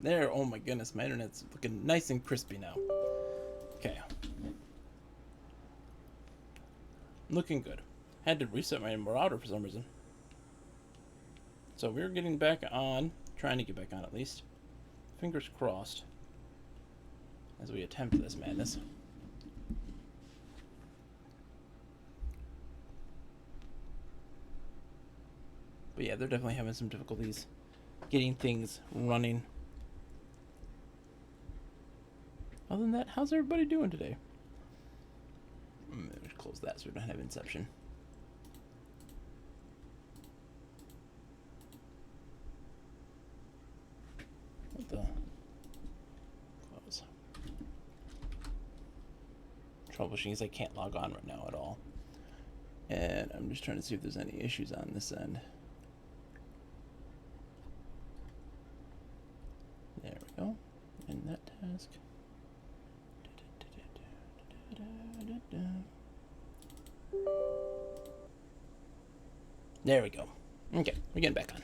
There, oh my goodness, my internet's looking nice and crispy now. Okay. Looking good. Had to reset my router for some reason. So we're getting back on, trying to get back on at least. Fingers crossed as we attempt this madness. But yeah, they're definitely having some difficulties getting things running. Other than that, how's everybody doing today? I'm gonna close that so we don't have Inception. What the? Close. Troubleshooting is I can't log on right now at all. And I'm just trying to see if there's any issues on this end. There we go. In that task. There we go. Okay, we're getting back on.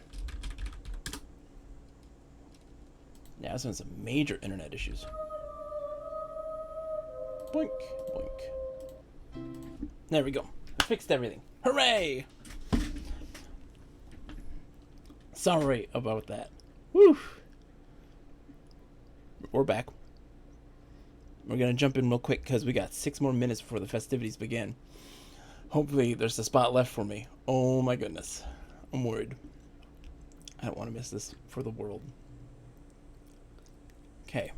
Yeah, I was having some major internet issues. Boink, boink. There we go. I fixed everything. Hooray! Sorry about that. Woo! We're back. We're going to jump in real quick because we got 6 more minutes before the festivities begin. Hopefully there's a spot left for me. Oh my goodness. I'm worried. I don't want to miss this for the world. Okay.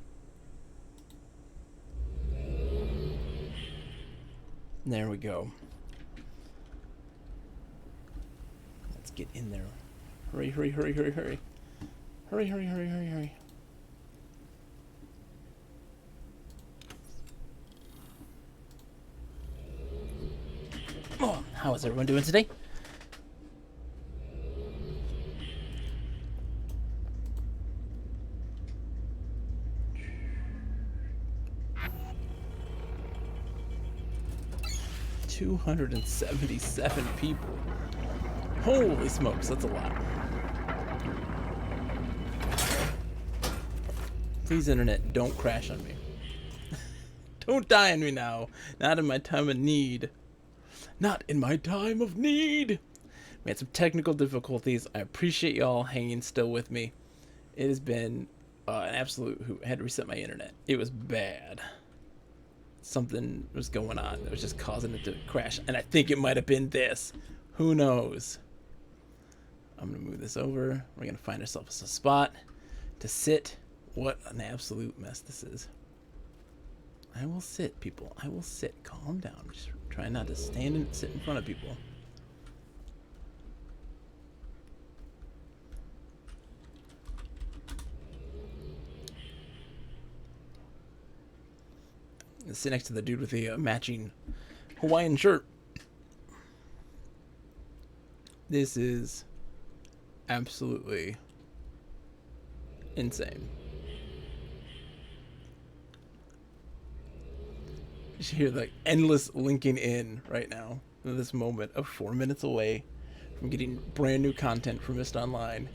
There we go. Let's get in there. Hurry, hurry, hurry, hurry, hurry. Hurry, hurry, hurry, hurry, hurry. Oh, how is everyone doing today? $277 people. Holy smokes, that's a lot. Please, internet, don't crash on me. Don't die on me now. Not in my time of need. Not in my time of need. We had some technical difficulties. I appreciate y'all hanging still with me. It has been an absolute hoot. I had to reset my internet. It was bad. Something was going on that was just causing it to crash. And I think it might have been this. Who knows? I'm going to move this over. We're going to find ourselves a spot to sit. What an absolute mess this is. I will sit, people. I will sit. Calm down. Just try not to stand and sit in front of people. Sit next to the dude with the matching Hawaiian shirt. This is absolutely insane. You should hear the endless linking in right now. In this moment of 4 minutes away from getting brand new content from Myst Online.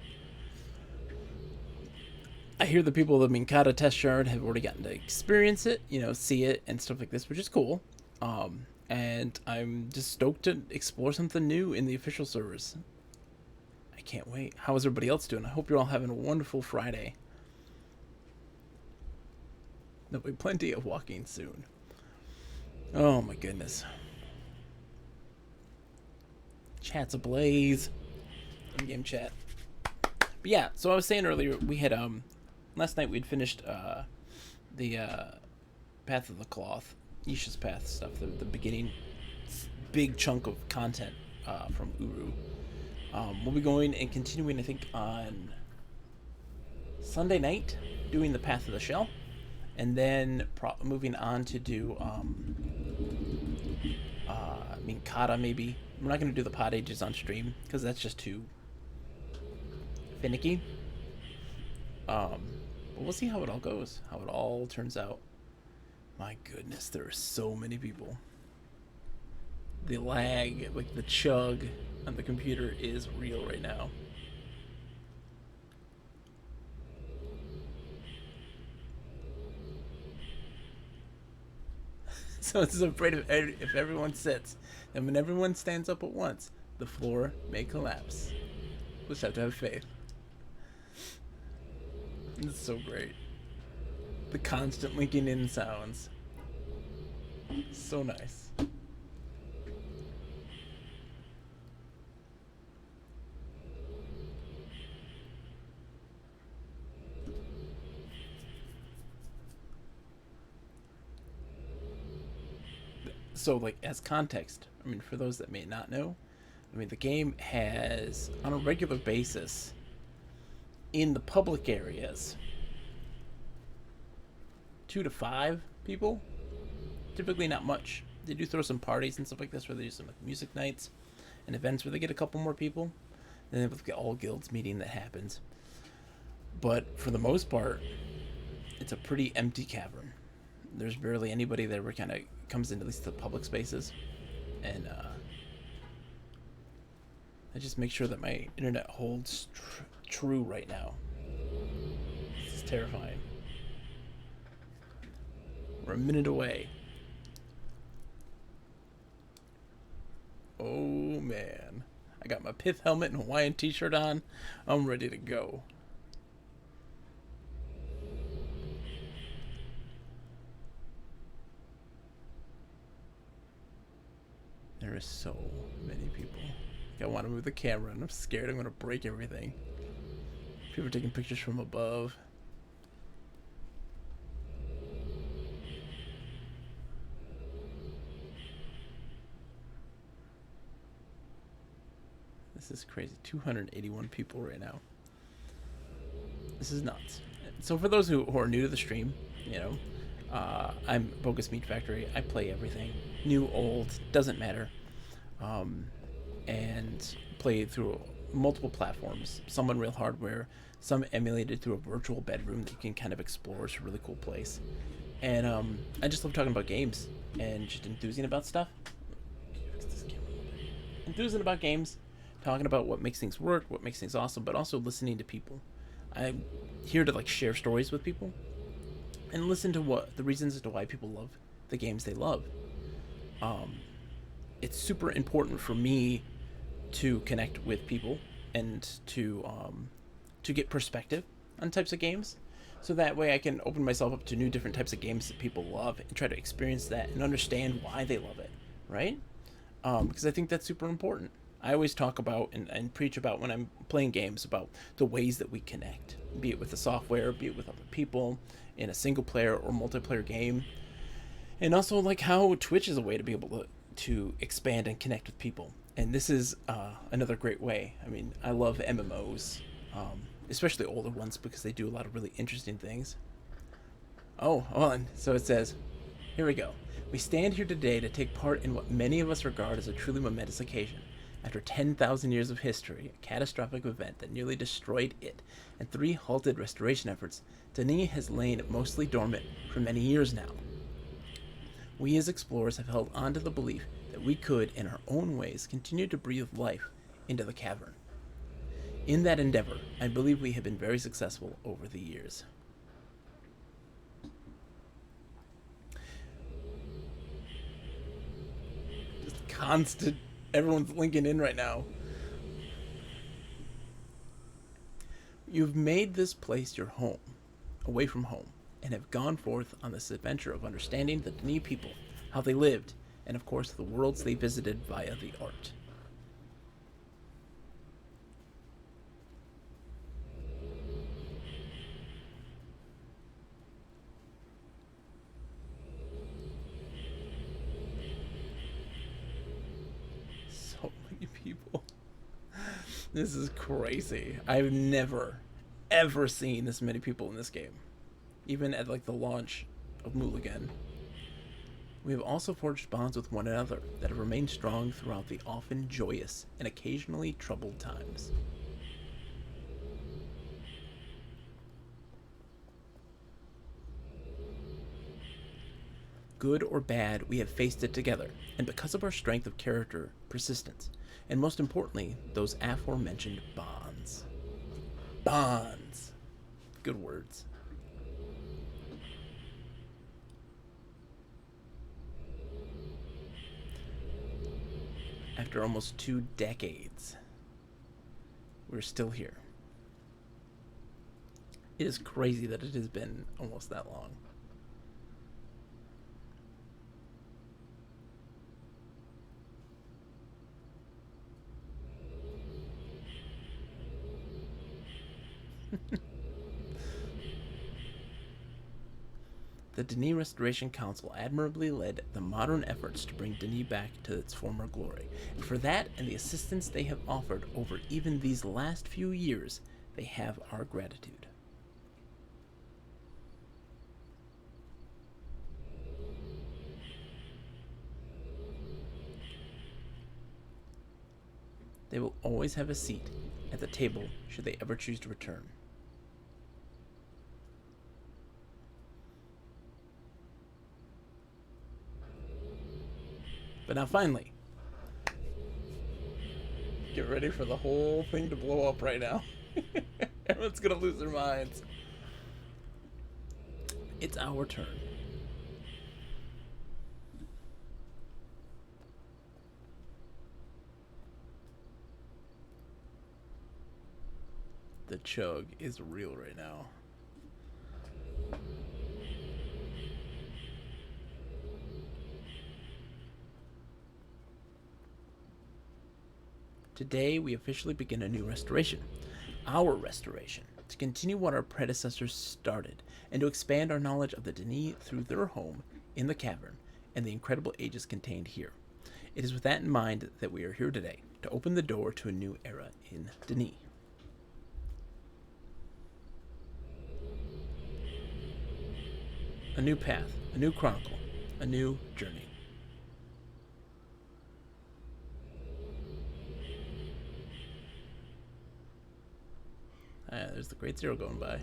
I hear the people of the Minkata test shard have already gotten to experience it, you know, see it and stuff like this, which is cool. And I'm just stoked to explore something new in the official servers. I can't wait. How is everybody else doing? I hope you're all having a wonderful Friday. There'll be plenty of walking soon. Oh my goodness. Chat's ablaze. In-game chat. But yeah, so I was saying earlier, we had last night we'd finished the Path of the Cloth, Isha's Path stuff, the beginning big chunk of content from Uru. We'll be going and continuing, I think, on Sunday night, doing the Path of the Shell, and then moving on to do Minkata maybe. We're not going to do the pod ages on stream because that's just too finicky. But we'll see how it all goes, how it all turns out. My goodness, there are so many people. The lag, like the chug on the computer is real right now. So it's afraid of if everyone sits, and when everyone stands up at once, the floor may collapse. We'll just have to have faith. It's so great. The constant linking in sounds. So nice. So, like, as context, I mean, for those that may not know, I mean, the game has, on a regular basis, in the public areas, 2 to 5 people. Typically not much. They do throw some parties and stuff like this where they do some like, music nights and events where they get a couple more people. And then with the all guilds meeting that happens. But for the most part, it's a pretty empty cavern. There's barely anybody that ever kind of comes into at least the public spaces. And I just make sure that my internet holds true right now. This is terrifying. We're a minute away. Oh man. I got my pith helmet and Hawaiian t-shirt on. I'm ready to go. There are so many people. I want to move the camera and I'm scared I'm going to break everything. People are taking pictures from above. This is crazy. 281 people right now. This is nuts. So for those who are new to the stream, you know, I'm Bogus Meat Factory. I play everything. New, old, doesn't matter. And play through multiple platforms. Some on real hardware, some emulated through a virtual bedroom that you can kind of explore. It's a really cool place. And I just love talking about games and just enthusing about stuff. Enthusing about games, talking about what makes things work, what makes things awesome, but also listening to people. I'm here to like share stories with people and listen to what the reasons as to why people love the games they love. It's super important for me to connect with people and to get perspective on types of games, so that way I can open myself up to new different types of games that people love and try to experience that and understand why they love it, right? Because I think that's super important. I always talk about and preach about when I'm playing games about the ways that we connect, be it with the software, be it with other people, in a single player or multiplayer game. And also like how Twitch is a way to be able to expand and connect with people. And this is another great way. I mean, I love MMOs, especially older ones, because they do a lot of really interesting things. Oh, hold on. So it says, here we go. We stand here today to take part in what many of us regard as a truly momentous occasion. After 10,000 years of history, a catastrophic event that nearly destroyed it, and 3 halted restoration efforts, Denis has lain mostly dormant for many years now. We as explorers have held on to the belief that we could, in our own ways, continue to breathe life into the cavern. In that endeavor, I believe we have been very successful over the years. Just constant. Everyone's linking in right now. You've made this place your home, away from home, and have gone forth on this adventure of understanding the Denis people, how they lived, and of course the worlds they visited via the art. So many people. This is crazy. I've never, ever seen this many people in this game. Even at like the launch of Mulligan. We have also forged bonds with one another that have remained strong throughout the often joyous and occasionally troubled times. Good or bad, we have faced it together, and because of our strength of character, persistence, and most importantly, those aforementioned bonds. Bonds. Good words. after almost 2 decades, we're still here. It is crazy that it has been almost that long. The Denis Restoration Council admirably led the modern efforts to bring Denis back to its former glory, and for that and the assistance they have offered over even these last few years, they have our gratitude. They will always have a seat at the table should they ever choose to return. But now finally, get ready for the whole thing to blow up right now. Everyone's gonna lose their minds. It's our turn. The chug is real right now. Today, we officially begin a new restoration. Our restoration. To continue what our predecessors started, and to expand our knowledge of the Denis through their home in the cavern, and the incredible ages contained here. It is with that in mind that we are here today, to open the door to a new era in Denis. A new path, a new chronicle, a new journey. There's the Great Zero going by.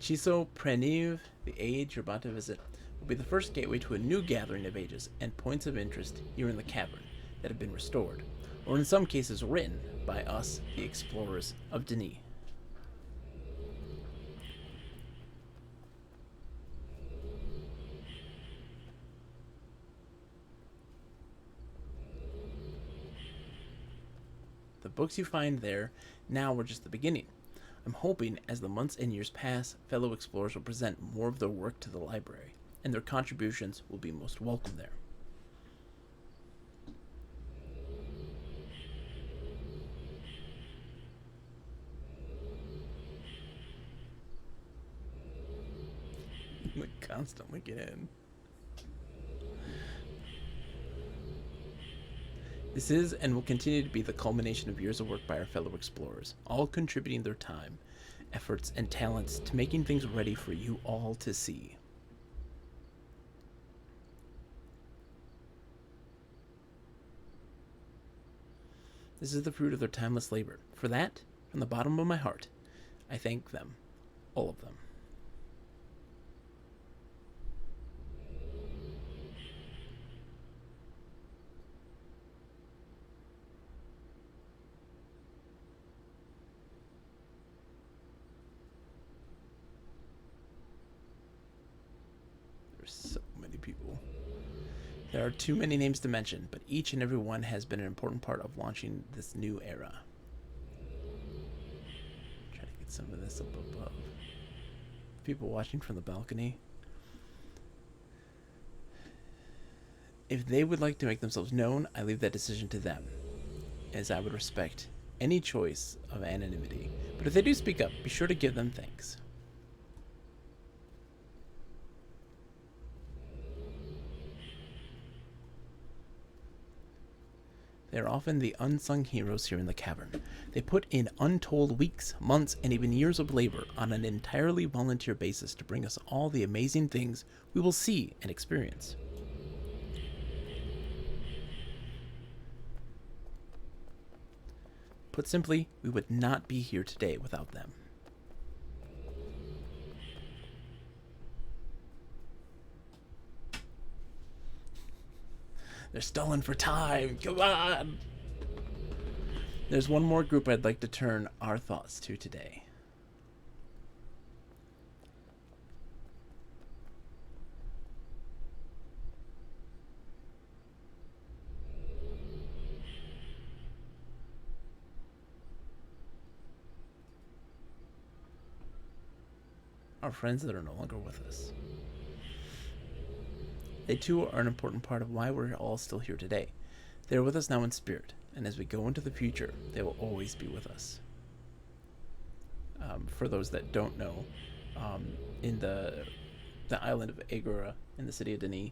Chiso Preniv, the age you're about to visit, will be the first gateway to a new gathering of ages and points of interest here in the cavern that have been restored, or in some cases written by us, the explorers of Denis. The books you find there now were just the beginning. I'm hoping as the months and years pass, fellow explorers will present more of their work to the library, and their contributions will be most welcome there. Constantly get in. This is and will continue to be the culmination of years of work by our fellow explorers, all contributing their time, efforts, and talents to making things ready for you all to see. This is the fruit of their timeless labor. For that, from the bottom of my heart, I thank them, all of them. There's so many people. There are too many names to mention, but each and every one has been an important part of launching this new era. Try to get some of this up above. People watching from the balcony. If they would like to make themselves known, I leave that decision to them, as I would respect any choice of anonymity. But if they do speak up, be sure to give them thanks. They are often the unsung heroes here in the cavern. They put in untold weeks, months, and even years of labor on an entirely volunteer basis to bring us all the amazing things we will see and experience. Put simply, we would not be here today without them. They're stalling for time. Come on. There's one more group I'd like to turn our thoughts to today. our friends that are no longer with us. They too are an important part of why we're all still here today. They are with us now in spirit, and as we go into the future, they will always be with us. For those that don't know, in the island of Agora, in the city of Denis,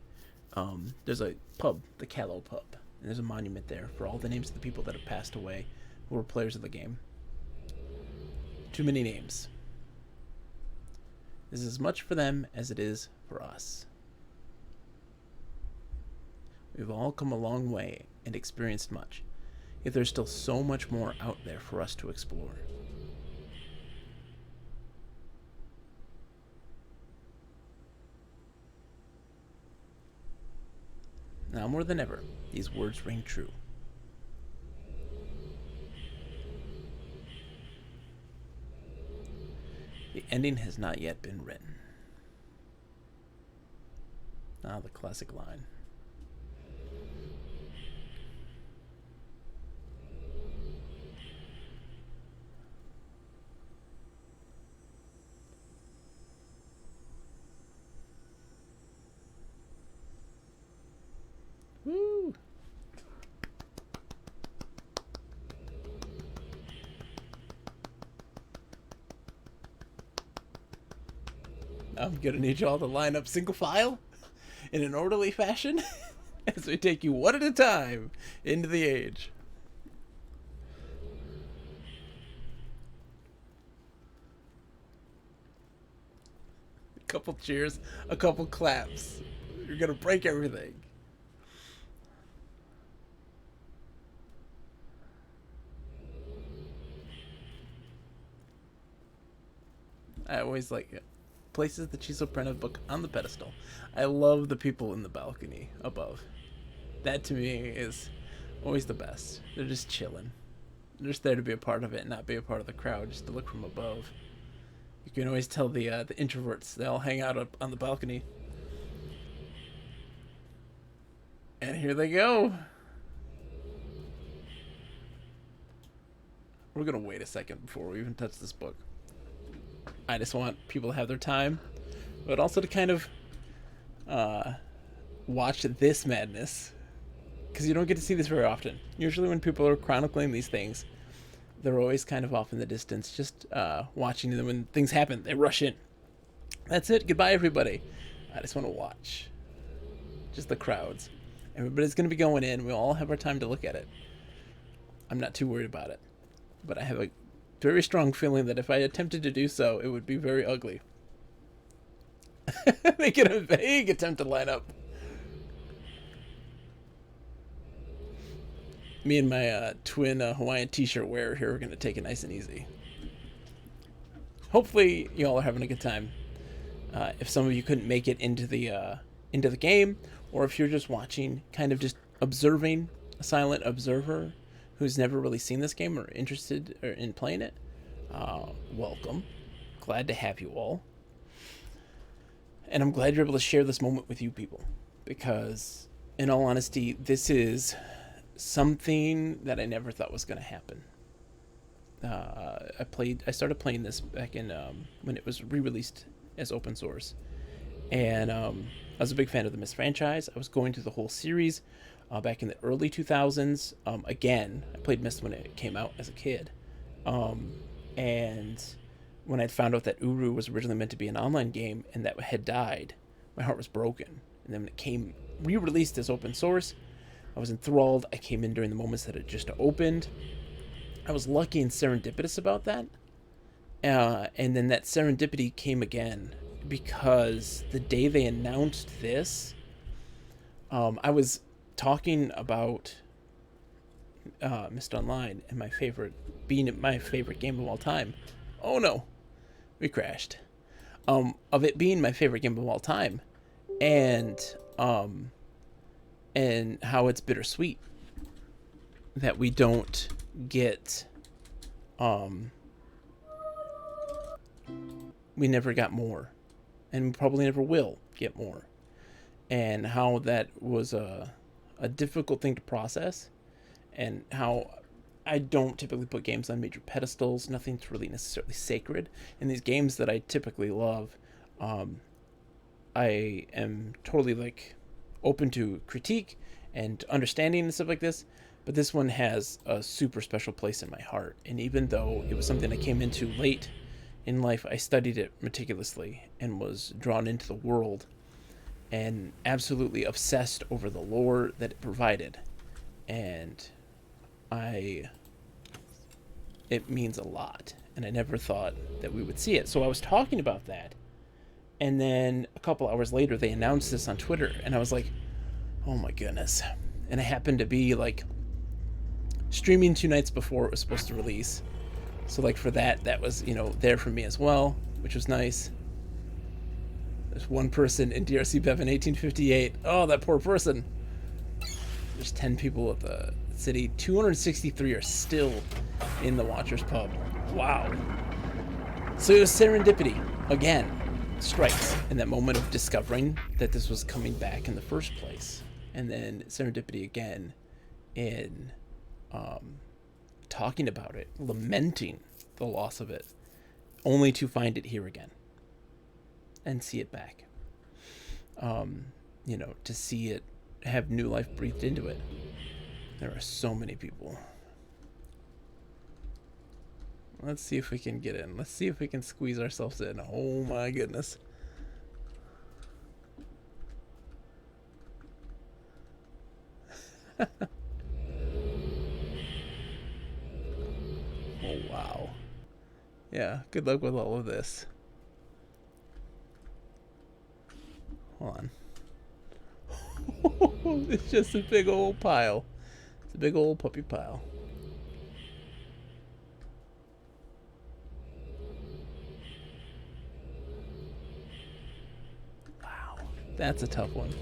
there's a pub, the Callow Pub, and there's a monument there for all the names of the people that have passed away who were players of the game. Too many names. This is as much for them as it is for us. We've all come a long way and experienced much, yet there's still so much more out there for us to explore. Now more than ever, these words ring true. The ending has not yet been written. Ah, the classic line. Woo! I'm gonna need y'all to line up single file in an orderly fashion as we take you one at a time into the age. A couple cheers, a couple claps. You're gonna break everything. I always like it. Places the Chiso Prentice book on the pedestal. I love the people in the balcony above. That to me is always the best. They're just chilling. They're just there to be a part of it, not be a part of the crowd, just to look from above. You can always tell the introverts, they all hang out up on the balcony. And here they go. We're gonna wait a second before we even touch this book. I just want people to have their time, but also to kind of watch this madness, because you don't get to see this very often. Usually when people are chronicling these things, they're always kind of off in the distance, just watching them. When things happen, they rush in. That's it. Goodbye, everybody. I just want to watch. Just the crowds. Everybody's going to be going in. We'll all have our time to look at it. I'm not too worried about it, but I have a very strong feeling that if I attempted to do so, it would be very ugly. Making a vague attempt to line up. Me and my twin Hawaiian t-shirt wearer here are going to take it nice and easy. Hopefully you all are having a good time. If some of you couldn't make it into the game, or if you're just watching, kind of just observing, a silent observer who's never really seen this game or interested in playing it, welcome. Glad to have you all. And I'm glad you're able to share this moment with you people, because in all honesty, this is something that I never thought was going to happen. I started playing this back in when it was re-released as open source, and I was a big fan of the Myst franchise. I was going through the whole series back in the early 2000s. Again, I played Myst when it came out as a kid, and when I found out that Uru was originally meant to be an online game and that had died, my heart was broken. And then when it came re-released as open source, I was enthralled. I came in during the moments that it just opened. I was lucky and serendipitous about that. And then that serendipity came again, because the day they announced this, I was talking about Myst Online and being my favorite game of all time. Oh no, we crashed. Of it being my favorite game of all time, and how it's bittersweet that we don't get, we never got more, and we probably never will get more, and how that was a difficult thing to process, and how I don't typically put games on major pedestals. Nothing's really necessarily sacred. In these games that I typically love, I am totally like open to critique and understanding and stuff like this. But this one has a super special place in my heart. And even though it was something I came into late in life, I studied it meticulously and was drawn into the world and absolutely obsessed over the lore that it provided. And it means a lot, and I never thought that we would see it. So I was talking about that, and then a couple hours later they announced this on Twitter, and I was like, oh my goodness. And I happened to be like streaming 2 nights before it was supposed to release, so like for that was, you know, there for me as well, which was nice. There's one person in DRC Bevan 1858. Oh, that poor person. There's 10 people at the city. 263 are still in the Watcher's Pub. Wow. So it was serendipity again strikes in that moment of discovering that this was coming back in the first place, and then serendipity again in talking about it, lamenting the loss of it, only to find it here again and see it back. You know, to see it have new life breathed into it. There are so many people. Let's see if we can get in. Let's see if we can squeeze ourselves in. Oh my goodness. Oh wow. Yeah, good luck with all of this. Hold on. It's just a big old pile. It's a big old puppy pile. Wow, that's a tough one.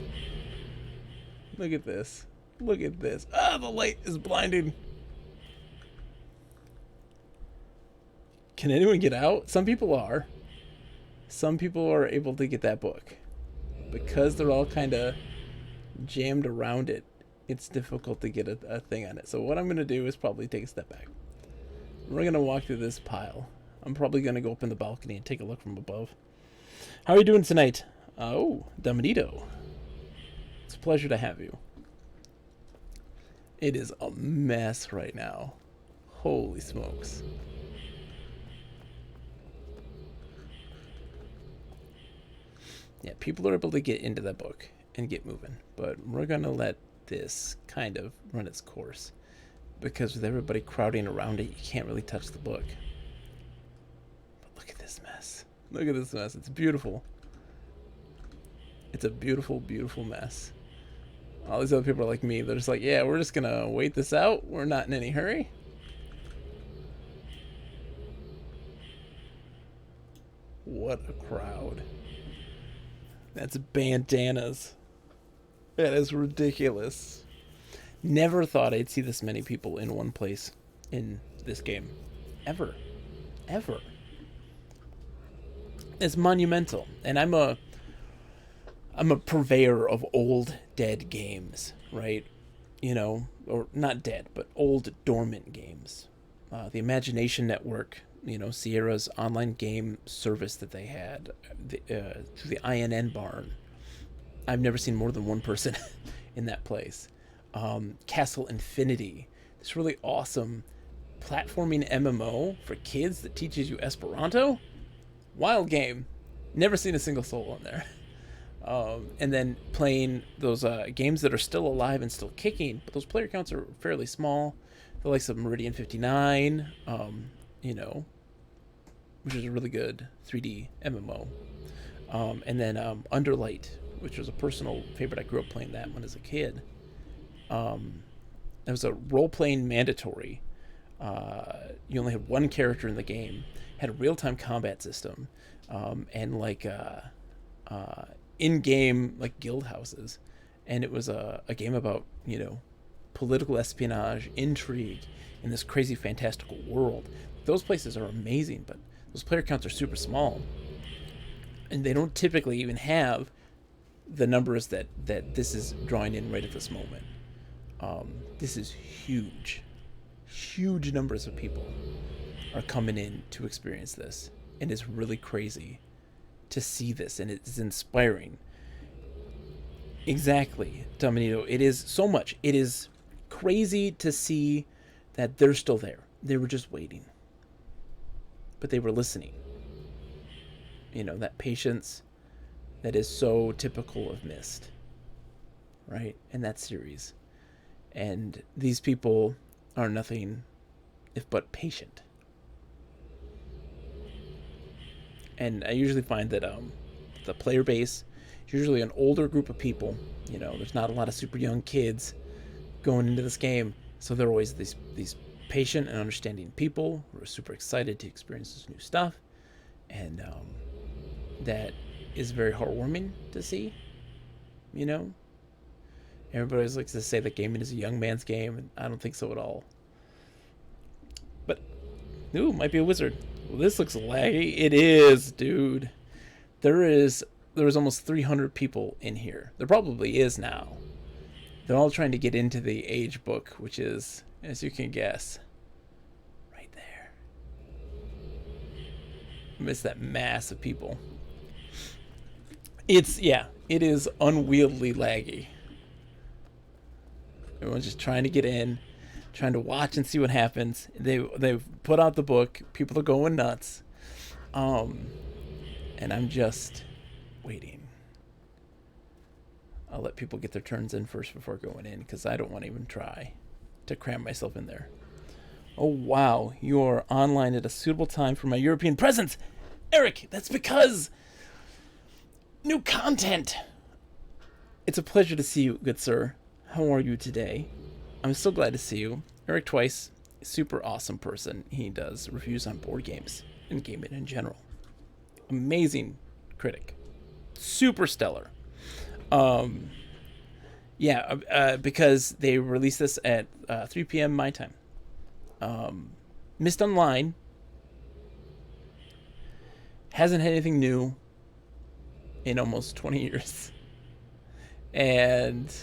Look at this. Look at this. Ah, the light is blinding. Can anyone get out? Some people are. Some people are able to get that book. Because they're all kind of jammed around it, it's difficult to get a thing on it. So what I'm going to do is probably take a step back. We're going to walk through this pile. I'm probably going to go up in the balcony and take a look from above. How are you doing tonight? Oh, Dominito. It's a pleasure to have you. It is a mess right now. Holy smokes. Yeah, people are able to get into that book and get moving, but we're going to let this kind of run its course, because with everybody crowding around it, you can't really touch the book. But look at this mess. Look at this mess. It's beautiful. It's a beautiful, beautiful mess. All these other people are like me. They're just like, yeah, we're just going to wait this out. We're not in any hurry. What a crowd. That's bandanas. That is ridiculous. Never thought I'd see this many people in one place in this game. Ever. Ever. It's monumental. And I'm a purveyor of old dead games, right? You know, or not dead, but old dormant games. The Imagination Network, you know, Sierra's online game service that they had, through the INN barn. I've never seen more than one person in that place. Castle Infinity, this really awesome platforming MMO for kids that teaches you Esperanto. Wild game. Never seen a single soul on there. And then playing those games that are still alive and still kicking, but those player counts are fairly small. The likes of Meridian 59, you know, which is a really good 3D MMO. And then Underlight, which was a personal favorite. I grew up playing that one as a kid. It was a role-playing mandatory. You only had one character in the game, had a real-time combat system, and like in-game like guild houses. And it was a game about, you know, political espionage, intrigue, in this crazy fantastical world. Those places are amazing, but those player counts are super small. And they don't typically even have the numbers that this is drawing in right at this moment. This is huge. huge numbers of people are coming in to experience this, and it's really crazy to see this, and it's inspiring. Exactly, Dominito. It is so much. It is crazy to see that they're still there. They were just waiting, but they were listening. You know, that patience that is so typical of Myst, right? And that series. And these people are nothing if but patient. And I usually find that the player base is usually an older group of people. You know, there's not a lot of super young kids going into this game, so they're always these patient and understanding people who are super excited to experience this new stuff, and that is very heartwarming to see. You know, everybody always likes to say that gaming is a young man's game, and I don't think so at all. But ooh, might be a wizard. Well, this looks laggy. It is, dude. There was almost 300 people in here. There probably is now. They're all trying to get into the age book, which is, as you can guess, right there. I miss that mass of people. It is unwieldy laggy. Everyone's just trying to get in, trying to watch and see what happens. They've put out the book. People are going nuts. And I'm just waiting. I'll let people get their turns in first before going in, because I don't want to even try to cram myself in there. Oh, wow. You're online at a suitable time for my European presence. Eric, that's because new content. It's a pleasure to see you, good sir. How are you today? I'm so glad to see you. Eric Twice, super awesome person. He does reviews on board games and gaming in general. Amazing critic. Super stellar. Because they released this at 3 p.m. my time. Myst Online hasn't had anything new in almost 20 years. And,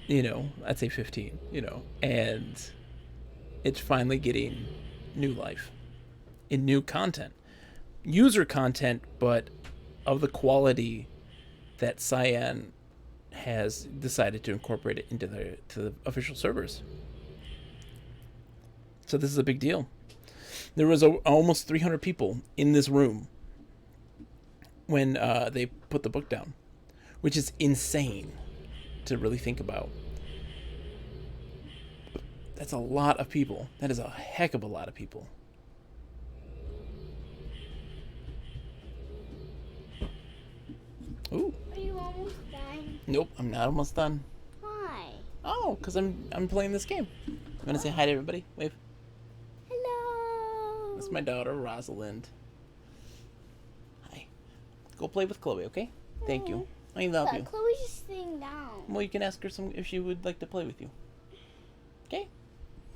you know, I'd say 15, you know, and it's finally getting new life in new content. User content, but of the quality that Cyan has decided to incorporate it into the official servers. So this is a big deal. There was almost 300 people in this room when they put the book down, which is insane to really think about. That's a lot of people. That is a heck of a lot of people. Ooh. Are you almost done? Nope, I'm not almost done. Why? Oh, because I'm playing this game. You want to say hi to everybody? Wave. Hello. That's my daughter, Rosalind. Hi. Go play with Chloe, okay? Thank you. I love you. Chloe's just sitting down. Well, you can ask her if she would like to play with you. Okay?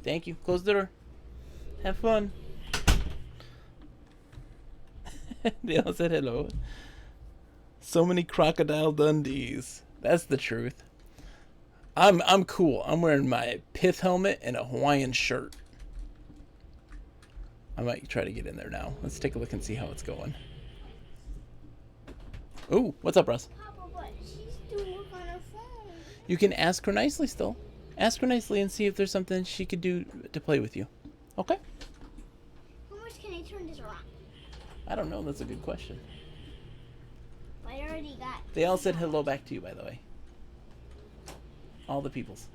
Thank you. Close the door. Have fun. They all said hello. So many Crocodile Dundees. That's the truth. I'm cool. I'm wearing my pith helmet and a Hawaiian shirt. I might try to get in there now. Let's take a look and see how it's going. Ooh, what's up, Russ? Papa, but she's doing work on her phone. You can ask her nicely still. Ask her nicely and see if there's something she could do to play with you. Okay? How much can I turn this around? I don't know. That's a good question. I already got. They all said hello back to you, by the way. All the peoples.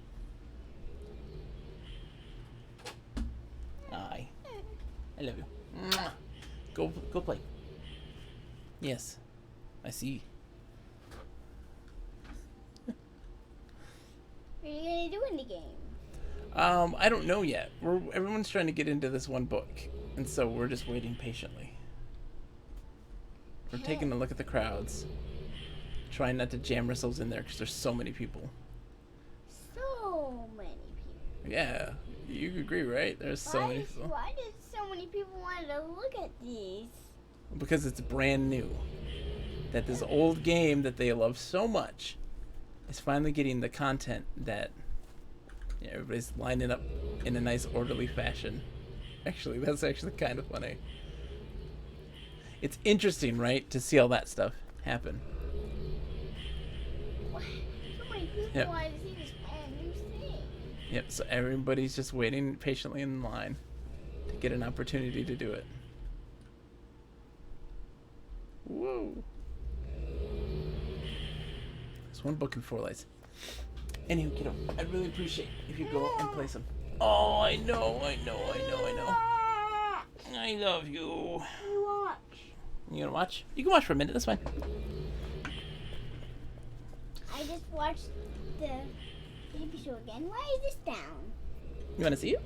Aye. I love you. Mwah. Go play. Yes. I see. What are you gonna do in the game? I don't know yet. Everyone's trying to get into this one book, and so we're just waiting patiently. We're taking a look at the crowds, trying not to jam ourselves in there because there's so many people. So many people. Yeah, you agree, right? There's so many people. Why did so many people want to look at these? Because it's brand new. That this old game that they love so much is finally getting the content that Yeah, everybody's lining up in a nice orderly fashion. Actually, that's actually kind of funny. It's interesting, right, to see all that stuff happen. What? So many people Yep. want to see this brand new thing. Yep, so everybody's just waiting patiently in line to get an opportunity to do it. Whoa. There's one book and 4 lights. Anywho, kiddo, I'd really appreciate if you go and play some. Oh, I know. I love you. You watch. You gonna watch? You can watch for a minute, that's fine. I just watched the baby show again. Why is this down? You wanna see it?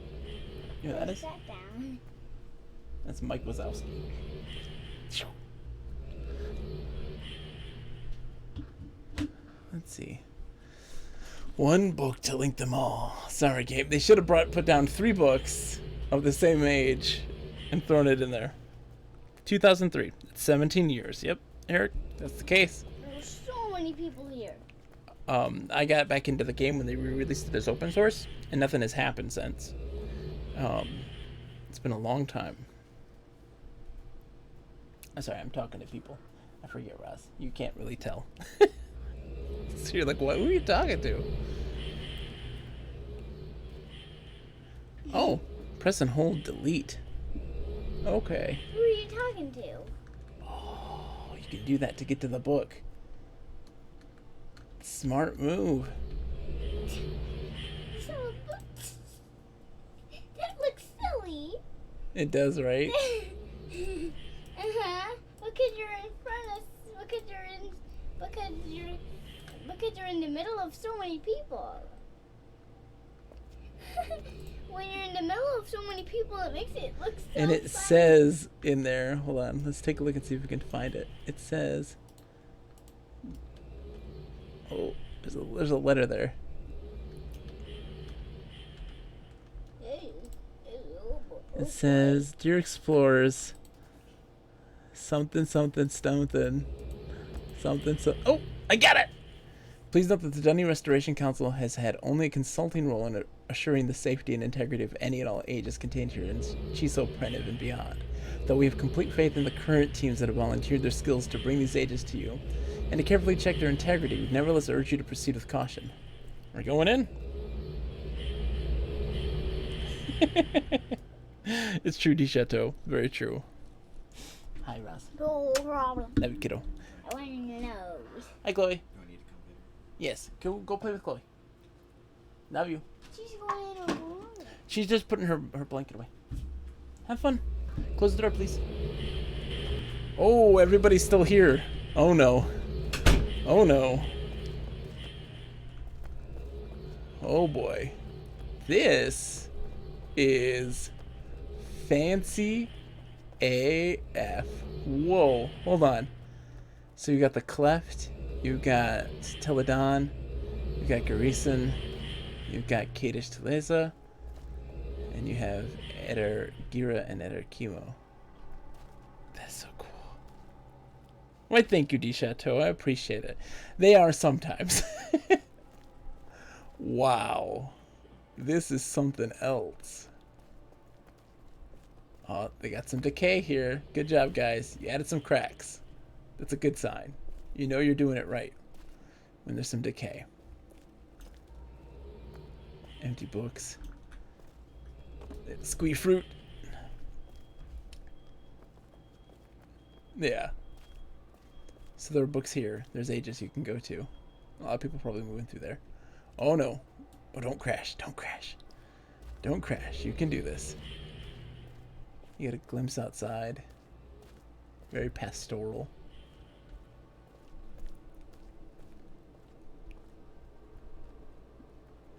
You know what that Where's is? that down? That's Mike Wazowski. Let's see. One book to link them all. Sorry, Gabe. They should have put down 3 books of the same age and thrown it in there. 2003. It's 17 years. Yep, Eric, that's the case. There's so many people here. I got back into the game when they re-released it as open source, and nothing has happened since. It's been a long time. I'm sorry, I'm talking to people. I forget, Ross. You can't really tell. So you're like, what? Who are you talking to? Oh, press and hold delete. Okay. Who are you talking to? Oh, you can do that to get to the book. Smart move. So, that looks silly. It does, right? Because you're in front of, because you're in the middle of so many people. When you're in the middle of so many people, it makes it look so And it funny. says in there, hold on, let's take a look and see if we can find it. It says, oh, there's a letter there. It says, Dear Explorers, something, something, something, something, so. Oh, I got it! Please note that the Dunning Restoration Council has had only a consulting role in assuring the safety and integrity of any and all ages contained here in Chiso, Preniv, and beyond. Though we have complete faith in the current teams that have volunteered their skills to bring these ages to you, and to carefully check their integrity, we nevertheless urge you to proceed with caution. We're going in? It's true, D. Chateau. Very true. Hi, Ross. No problem. Love you, kiddo. I want your nose. Hi, Chloe. Do I need to come later? Yes, go play with Chloe. Love you. She's going in a room. She's just putting her blanket away. Have fun. Close the door, please. Oh, everybody's still here. Oh, no. Oh, no. Oh, boy. This is fancy AF. Whoa. Hold on. So you got the Cleft. You got Teledon. You got Garrison. You've got Kadish Teleza. And you have Eder Gira and Eder Kimo. That's so cool. Why, thank you, D. Chateau. I appreciate it. They are sometimes. Wow. This is something else. Oh, they got some decay here. Good job, guys. You added some cracks. That's a good sign. You know you're doing it right when there's some decay. Empty books. Squee fruit. Yeah. So there are books here. There's ages you can go to. A lot of people probably moving through there. Oh no. Oh, don't crash. Don't crash. Don't crash. You can do this. You get a glimpse outside. Very pastoral.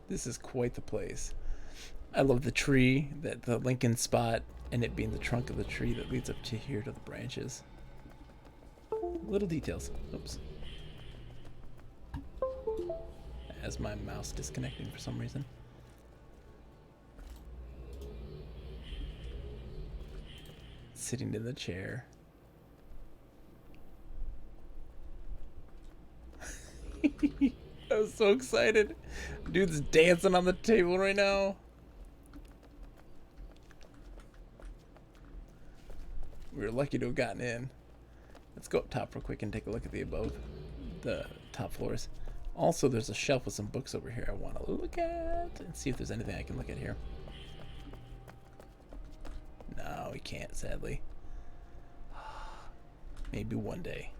This is quite the place. I love the tree, the Lincoln spot, and it being the trunk of the tree that leads up to here to the branches. Little details. Oops. As my mouse disconnecting for some reason. Sitting in the chair. I'm so excited. Dude's dancing on the table right now. We were lucky to have gotten in. Let's go up top real quick and take a look at the top floors. Also, there's a shelf with some books over here I want to look at and see if there's anything I can look at here. No, we can't, sadly. Maybe one day.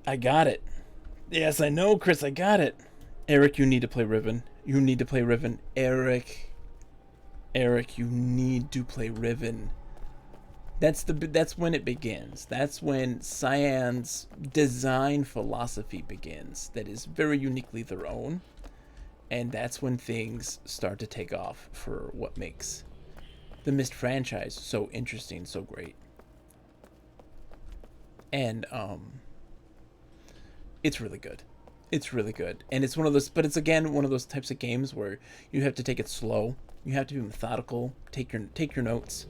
I got it. Yes, I know, Chris, I got it. Eric, you need to play Riven. You need to play Riven. Eric, you need to play Riven. That's when it begins. That's when Cyan's design philosophy begins. That is very uniquely their own. And that's when things start to take off for what makes the Myst franchise so interesting, so great. And it's really good. It's really good. And it's one of those, but it's again one of those types of games where you have to take it slow. You have to be methodical, take your notes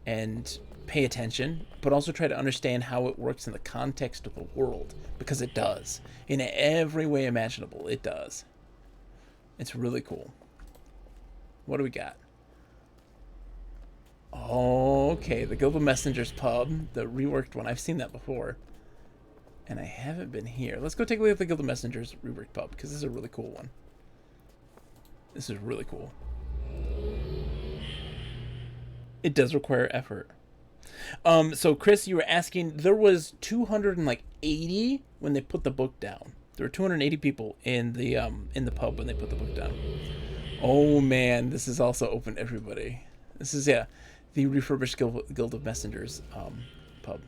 and pay attention, but also try to understand how it works in the context of the world, because it does. In every way imaginable, it does. It's really cool. What do we got? Okay, the Guild of Messengers pub, the reworked one. I've seen that before. And I haven't been here. Let's go take a look at the Guild of Messengers reworked pub, because this is a really cool one. This is really cool. It does require effort. So Chris, you were asking, there was 280 when they put the book down. There were 280 people in the pub when they put the book down. Oh man, this is also open to everybody. This is, yeah, the refurbished Guild of Messengers pub.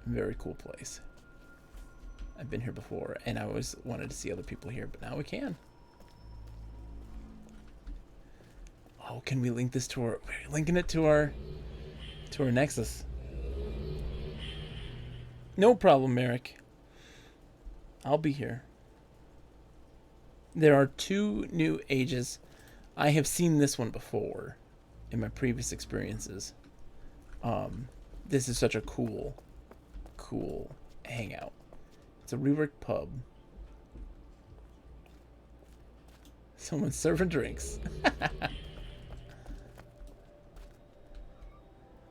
Very cool place. I've been here before, and I always wanted to see other people here, but now we can. Oh, can we link this to our? We're linking it to our Nexus. No problem, Merrick. I'll be here. There are 2 new ages. I have seen this one before in my previous experiences. This is such a cool hangout. It's a reworked pub. Someone's serving drinks.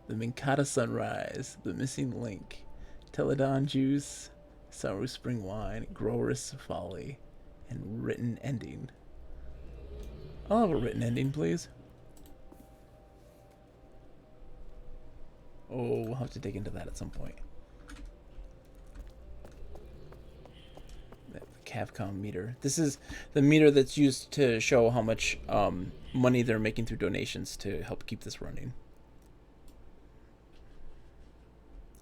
The Minkata Sunrise, The Missing Link, Teledon Juice, Saru Spring Wine, Growers Folly, and Written Ending. I'll have a written ending, please. Oh, we'll have to dig into that at some point. The Capcom Meter. This is the meter that's used to show how much money they're making through donations to help keep this running.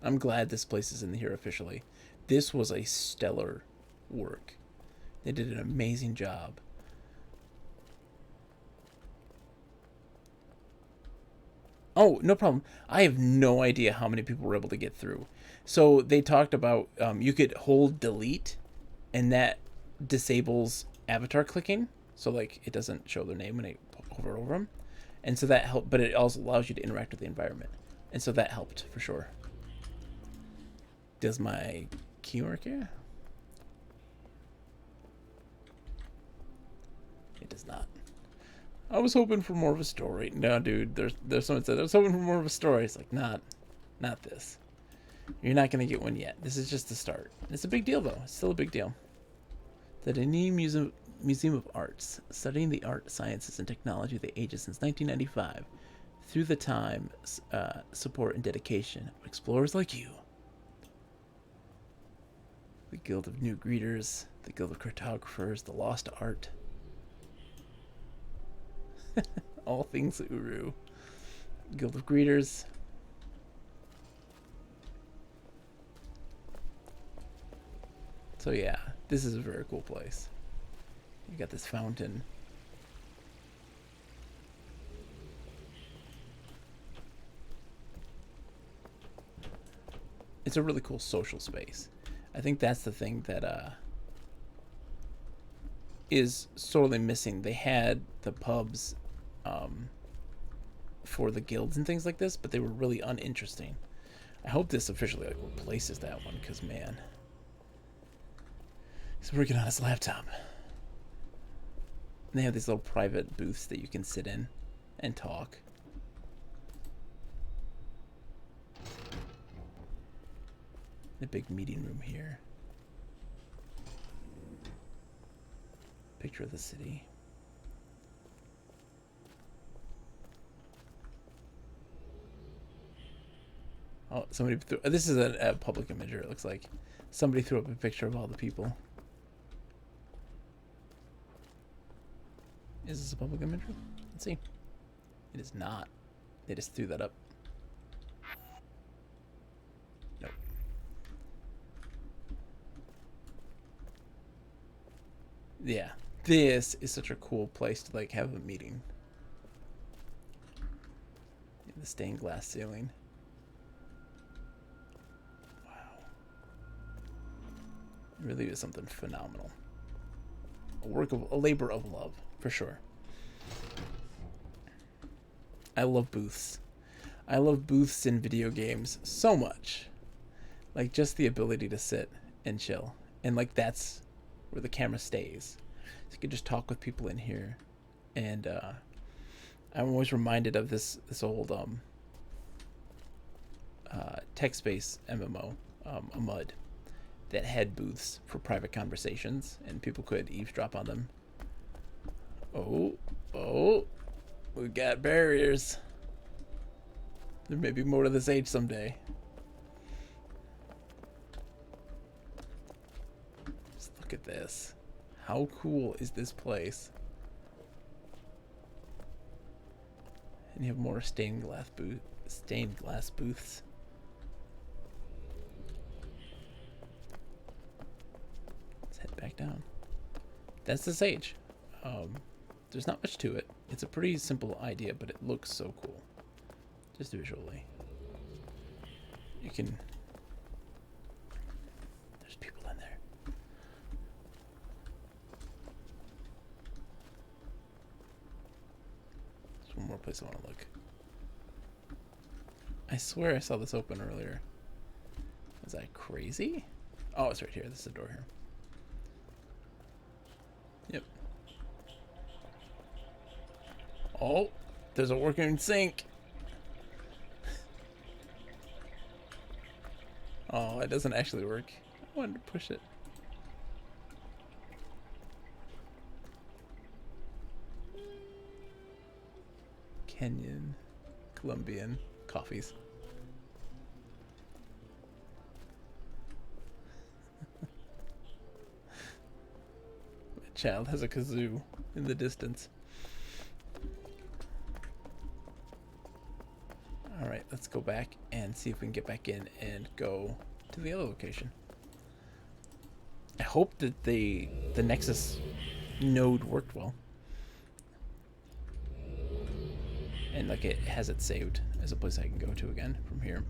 I'm glad this place is in here officially. This was a stellar work. They did an amazing job. Oh, no problem. I have no idea how many people were able to get through. So they talked about you could hold delete, and that disables avatar clicking. So like it doesn't show their name when I hover over them. And so that helped, but it also allows you to interact with the environment. And so that helped for sure. Does my key work here? It does not. I was hoping for more of a story. No, dude, there's someone said I was hoping for more of a story. It's like, not this. You're not gonna get one yet. This is just the start. It's a big deal though. It's still a big deal. The Denis Museum of Arts, studying the art, sciences, and technology of the ages since 1995, through the time, support, and dedication of explorers like you. The Guild of New Greeters, the Guild of Cartographers, the Lost Art. All things Uru. Guild of Greeters. So yeah, this is a very cool place. You got this fountain. It's a really cool social space. I think that's the thing that is sorely missing. They had the pubs for the guilds and things like this, but they were really uninteresting. I hope this officially like replaces that one, because man, He's working on his laptop. And they have these little private booths that you can sit in and talk. The big meeting room here. Picture of the city. Oh, somebody threw... This is a public imager, it looks like. Somebody threw up a picture of all the people. Is this a public imagery? Let's see. It is not. They just threw that up. Nope. Yeah. This is such a cool place to like have a meeting. The stained glass ceiling. Wow. It really is something phenomenal. A labor of love, for sure. I love booths. I love booths in video games so much. Like, just the ability to sit and chill. And, like, that's where the camera stays. So you can just talk with people in here. And, I'm always reminded of this old, text-based MMO, a MUD, that had booths for private conversations, and people could eavesdrop on them. Oh, we got barriers. There may be more to this age someday. Just look at this. How cool is this place? And you have more stained glass booths. Let's head back down. That's the Sage. There's not much to it. It's a pretty simple idea, but it looks so cool. Just visually. You can... There's people in there. There's one more place I want to look. I swear I saw this open earlier. Was I crazy? Oh, it's right here. This is the door here. Yep. Oh, there's a working sink. Oh, it doesn't actually work. I wanted to push it. Kenyan, Colombian coffees. My child has a kazoo in the distance. Alright, let's go back and see if we can get back in and go to the other location. I hope that the Nexus node worked well. And like it has it saved as a place I can go to again from here.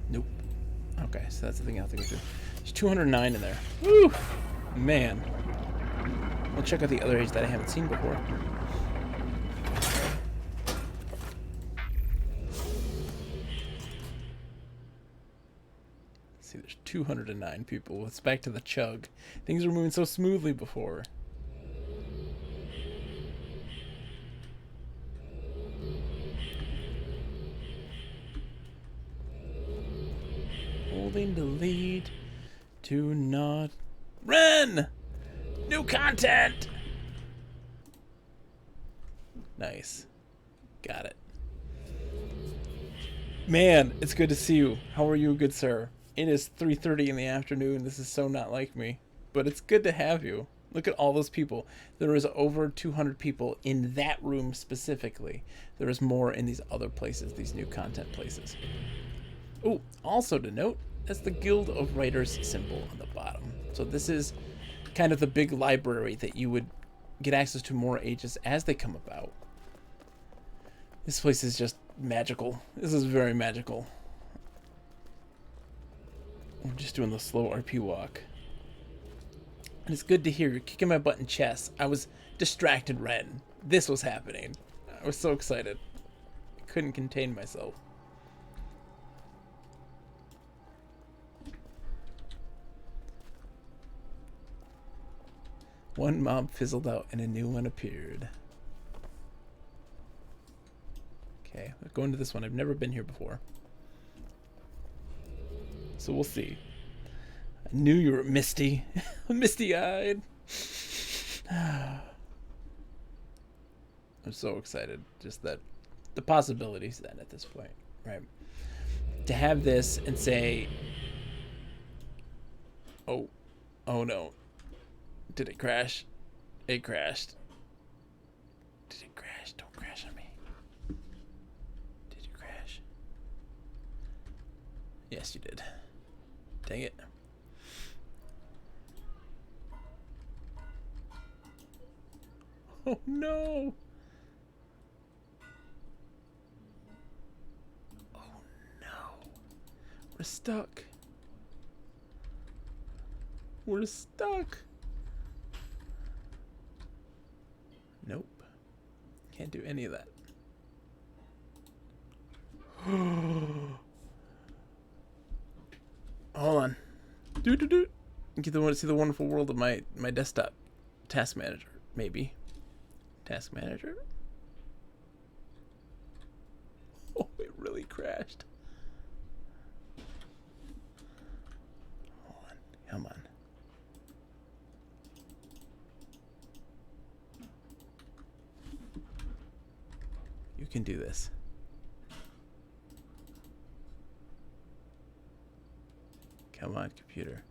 Nope. Okay, so that's the thing I have to go through. There's 209 in there. Woo! Man. We'll check out the other age that I haven't seen before. See, there's 209 people. It's back to the chug. Things were moving so smoothly before. Holding the lead. Do not run! New content! Nice. Got it. Man, it's good to see you. How are you, good sir? It is 3:30 in the afternoon. This is so not like me. But it's good to have you. Look at all those people. There is over 200 people in that room specifically. There is more in these other places, these new content places. Oh, also to note, that's the Guild of Writers symbol on the bottom. So this is kind of the big library that you would get access to more ages as they come about. This place is just magical. This is very magical. I'm just doing the slow RP walk. And it's good to hear you're kicking my butt in chess. I was distracted, Ren. This was happening. I was so excited. couldn't contain myself. One mob fizzled out and a new one appeared. Okay, let's go into this one. I've never been here before. So we'll see. I knew you were misty. Misty-eyed. I'm so excited. Just that the possibilities then at this point, right? To have this and say, oh no. Did it crash? It crashed. Did it crash? Don't crash on me. Did you crash? Yes, you did. Dang it. Oh no. Oh no. We're stuck. We're stuck. Nope. Can't do any of that. Hold on. Do. Get to see the wonderful world of my desktop task manager. Maybe. Task manager? Oh, it really crashed. Hold on. Come on. You can do this. Come on, computer.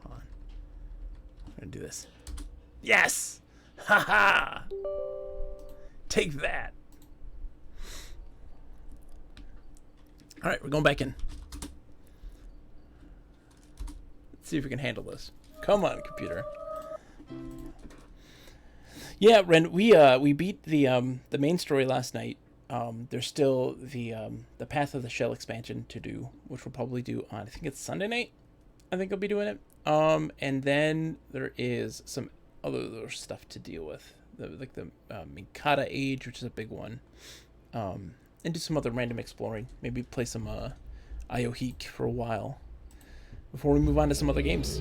Hold on. I'm gonna do this. Yes! Haha! Take that. Alright, we're going back in. Let's see if we can handle this. Come on, computer. Yeah, Ren, we beat the main story last night. There's still the Path of the Shell expansion to do, which we'll probably do on, I think it's Sunday night. I think I'll be doing it. And then there is some other stuff to deal with, like the Mikata Age, which is a big one. And do some other random exploring. Maybe play some IO-Heek for a while before we move on to some other games.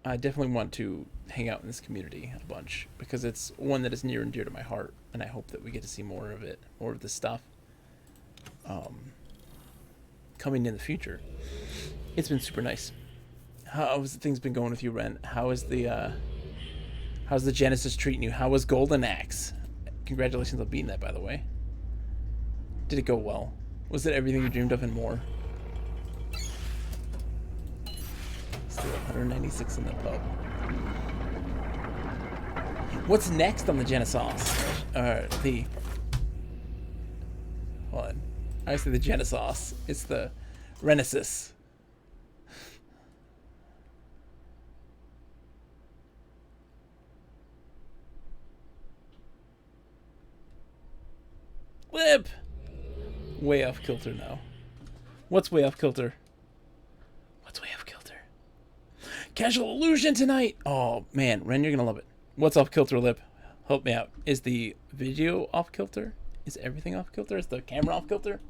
I definitely want to hang out in this community a bunch because it's one that is near and dear to my heart, and I hope that we get to see more of it, more of this stuff coming in the future. It's been super nice. How's things been going with you, Ren? How's the Genesis treating you? How was Golden Axe? Congratulations on beating that, by the way. Did it go well? Was it everything you dreamed of and more? Still 196 in the pub. What's next on the Genesis? Hold on. I say the Genesis. It's the Renesis. Lip! Way off kilter now. What's way off kilter? What's way off kilter? Casual illusion tonight! Oh, man. Ren, you're gonna love it. What's off kilter, Lip? Help me out. Is the video off kilter? Is everything off kilter? Is the camera off kilter?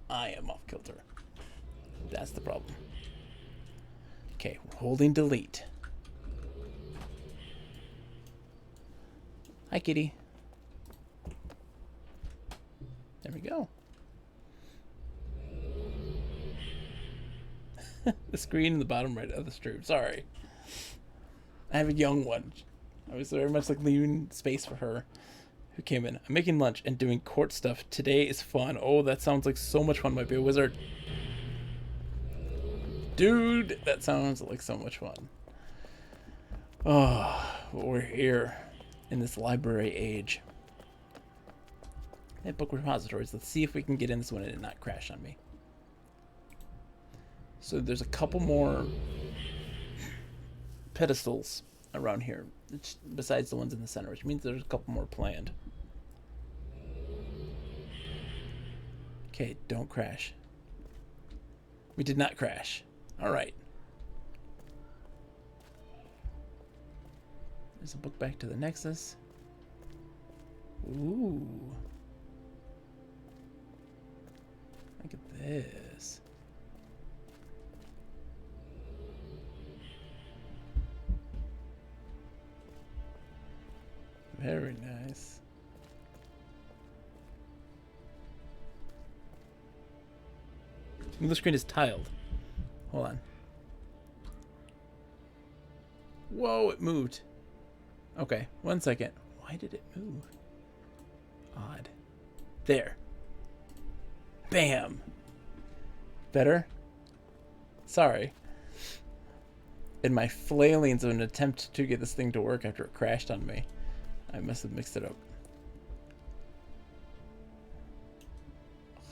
I am off kilter. That's the problem. Okay, we're holding delete. Hi, kitty. There we go. The screen in the bottom right of the stream. Sorry. I have a young one. I was very much like leaving space for her who came in. I'm making lunch and doing court stuff. Today is fun. Oh, that sounds like so much fun. Might be a wizard. Dude, that sounds like so much fun. Oh, we're here in this library age. At book repositories. Let's see if we can get in this one and it not crash on me. So there's a couple more pedestals around here, besides the ones in the center, which means there's a couple more planned. Okay, don't crash. We did not crash. All right. There's a book back to the Nexus. Ooh. Look at this. Very nice. The screen is tiled. Hold on. Whoa, it moved. Okay, 1 second. Why did it move? Odd. There. Bam. Better? Sorry. In my flailings of an attempt to get this thing to work after it crashed on me, I must have mixed it up. At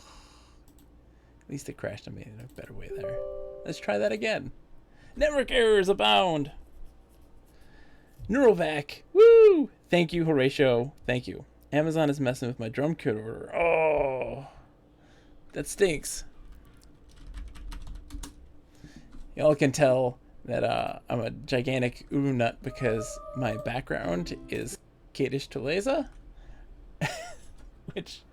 least it crashed on me in a better way there. Let's try that again. Network errors abound. Neurovac. Woo! Thank you, Horatio. Thank you. Amazon is messing with my drum kit order. Oh, that stinks. Y'all can tell that I'm a gigantic Uru nut because my background is Kadish Tuleza, which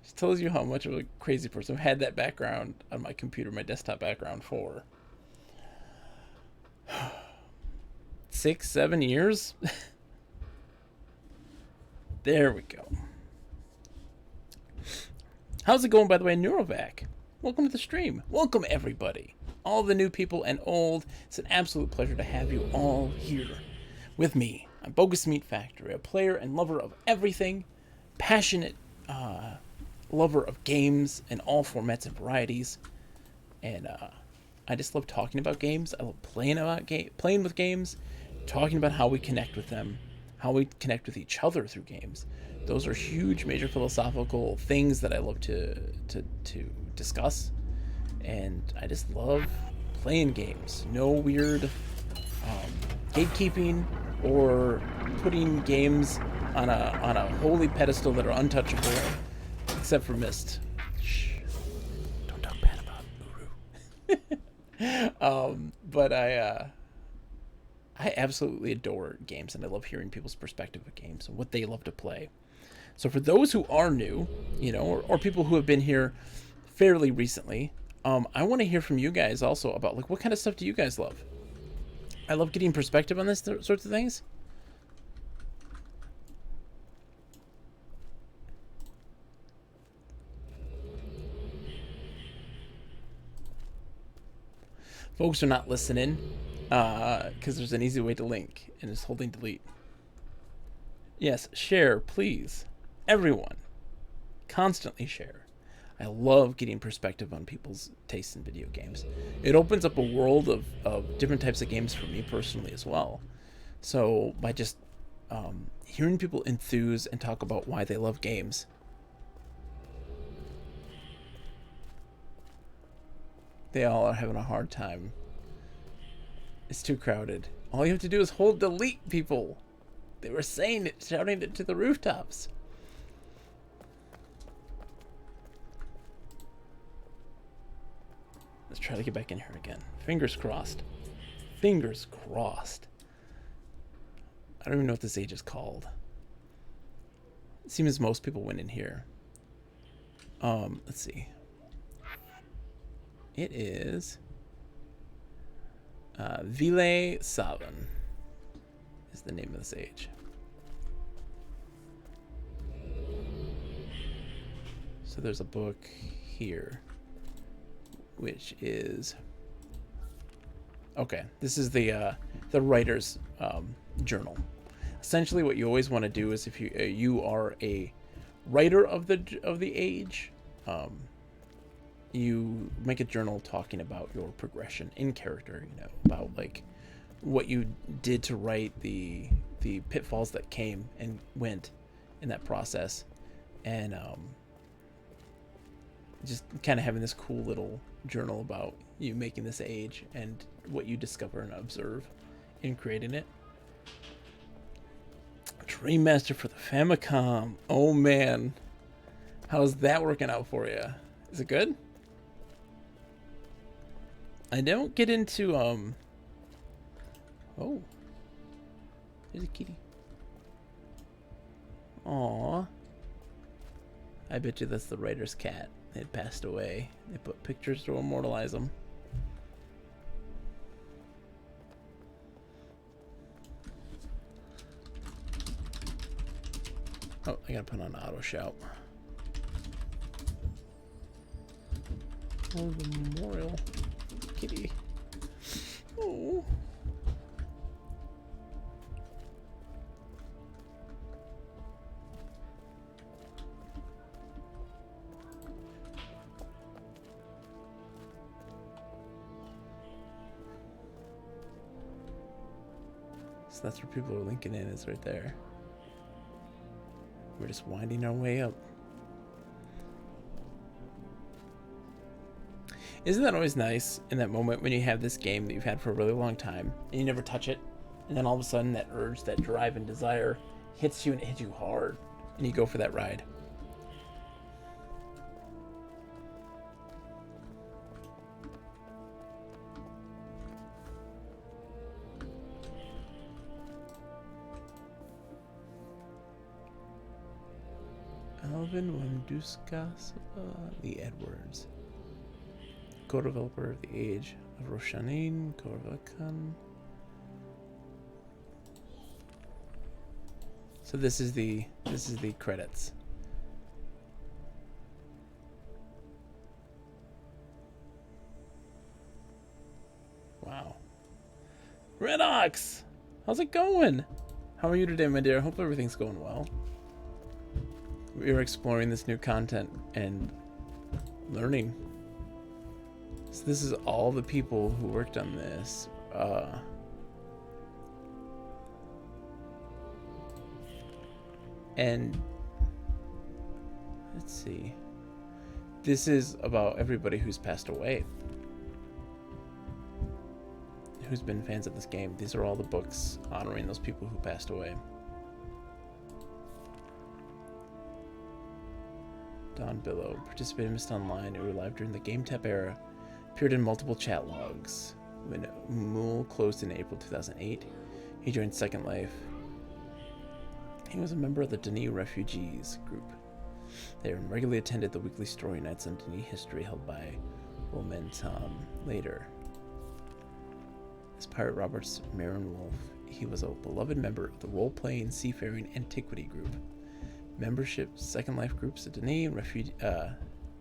just tells you how much of a crazy person I've had that background on my computer, my desktop background for 6, 7 years. There we go. How's it going, by the way, Neurovac? Welcome to the stream. Welcome, everybody. All the new people and old. It's an absolute pleasure to have you all here with me. I'm Bogus Meat Factory, a player and lover of everything, passionate lover of games in all formats and varieties. And I just love talking about games. I love playing with games, talking about how we connect with them, how we connect with each other through games. Those are huge, major philosophical things that I love to discuss. And I just love playing games. No weird gatekeeping or putting games on a holy pedestal that are untouchable, except for Myst. Shh. Don't talk bad about Uru. But I absolutely adore games, and I love hearing people's perspective of games and what they love to play. So for those who are new, you know, or people who have been here fairly recently, I want to hear from you guys also about, like, what kind of stuff do you guys love? I love getting perspective on this sorts of things. Folks are not listening because there's an easy way to link, and it's holding delete. Yes, share, please. Everyone, constantly share. I love getting perspective on people's tastes in video games. It opens up a world of different types of games for me personally as well. So by just hearing people enthuse and talk about why they love games. They all are having a hard time. It's too crowded. All you have to do is hold delete, people. They were saying it, shouting it to the rooftops. Let's try to get back in here again. Fingers crossed. Fingers crossed. I don't even know what this age is called. It seems most people went in here. Let's see. It is Ville Savan is the name of this age. So there's a book here, which is okay. This is the writer's journal. Essentially, what you always want to do is, if you are a writer of the age, you make a journal talking about your progression in character. You know, about like what you did to write, the pitfalls that came and went in that process, and just kind of having this cool little journal about you making this age and what you discover and observe in creating it. Dream Master for the Famicom. Oh man, how's that working out for you? Is it good? I don't get into oh, There's a kitty. Aww. I bet you that's the writer's cat. It had passed away. They put pictures to immortalize him. Oh, I gotta put on auto shout. Oh, the memorial kitty. Oh. So that's where people are linking in, is right there. We're just winding our way up. Isn't that always nice in that moment when you have this game that you've had for a really long time and you never touch it, and then all of a sudden that urge, that drive and desire hits you, and it hits you hard, and you go for that ride. Alvin Wamduska, the Edwards, co-developer of the Age of Roshanin, Korvakan. So this is the credits. Wow. Red Ox, how's it going? How are you today, my dear? Hope everything's going well. We are exploring this new content and learning. So this is all the people who worked on this. And let's see. This is about everybody who's passed away, who's been fans of this game. These are all the books honoring those people who passed away. Don Billow participated in Myst Online, who were live during the Game Tap era, appeared in multiple chat logs. When Mool closed in April 2008, he joined Second Life. He was a member of the Denis Refugees group. They regularly attended the weekly story nights on Denis history held by Momentum later. As Pirate Robert's Marin Wolf, he was a beloved member of the role-playing seafaring antiquity group. Membership Second Life groups at Denis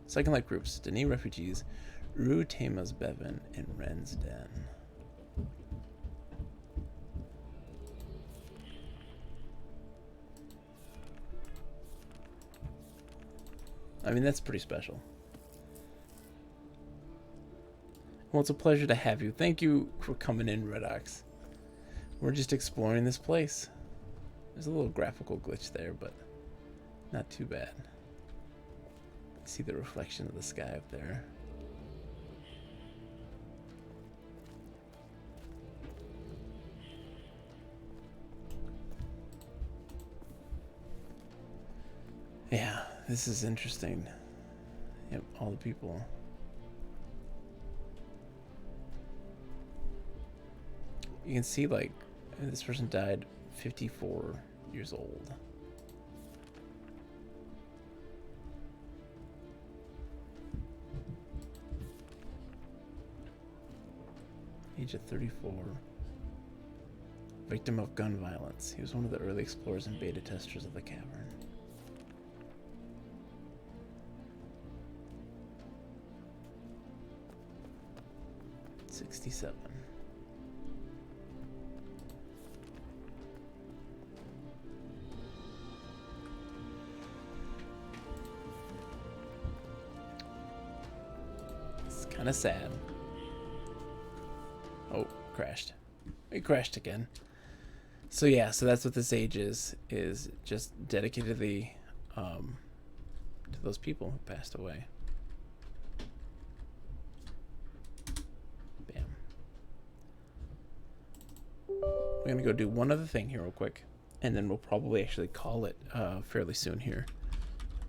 Second Life groups Denis Refugees, Rue Tamas Bevan, and Ren's Den. I mean, that's pretty special. Well, it's a pleasure to have you. Thank you for coming in, Red Ox. We're just exploring this place. There's a little graphical glitch there, but not too bad. See the reflection of the sky up there. Yeah, this is interesting. Yep, all the people. You can see, like, this person died 54 years old. Age of 34. Victim of gun violence. He was one of the early explorers and beta testers of the cavern. '67. It's kind of sad. Oh, crashed. It crashed again. So yeah, so that's what this age is just dedicated to the to those people who passed away. Bam. We're gonna go do one other thing here real quick, and then we'll probably actually call it fairly soon here.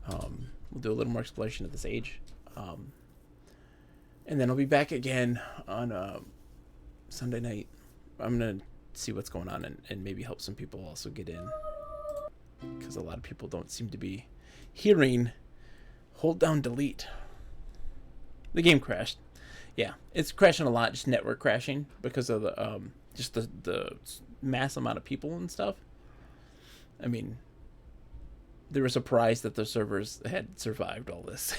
We'll do a little more exploration of this age, and then I'll be back again on Sunday night. I'm gonna see what's going on and maybe help some people also get in, because a lot of people don't seem to be hearing. Hold down delete. The game crashed. Yeah, it's crashing a lot, just network crashing because of the just the mass amount of people and stuff. I mean, they were surprised that the servers had survived all this.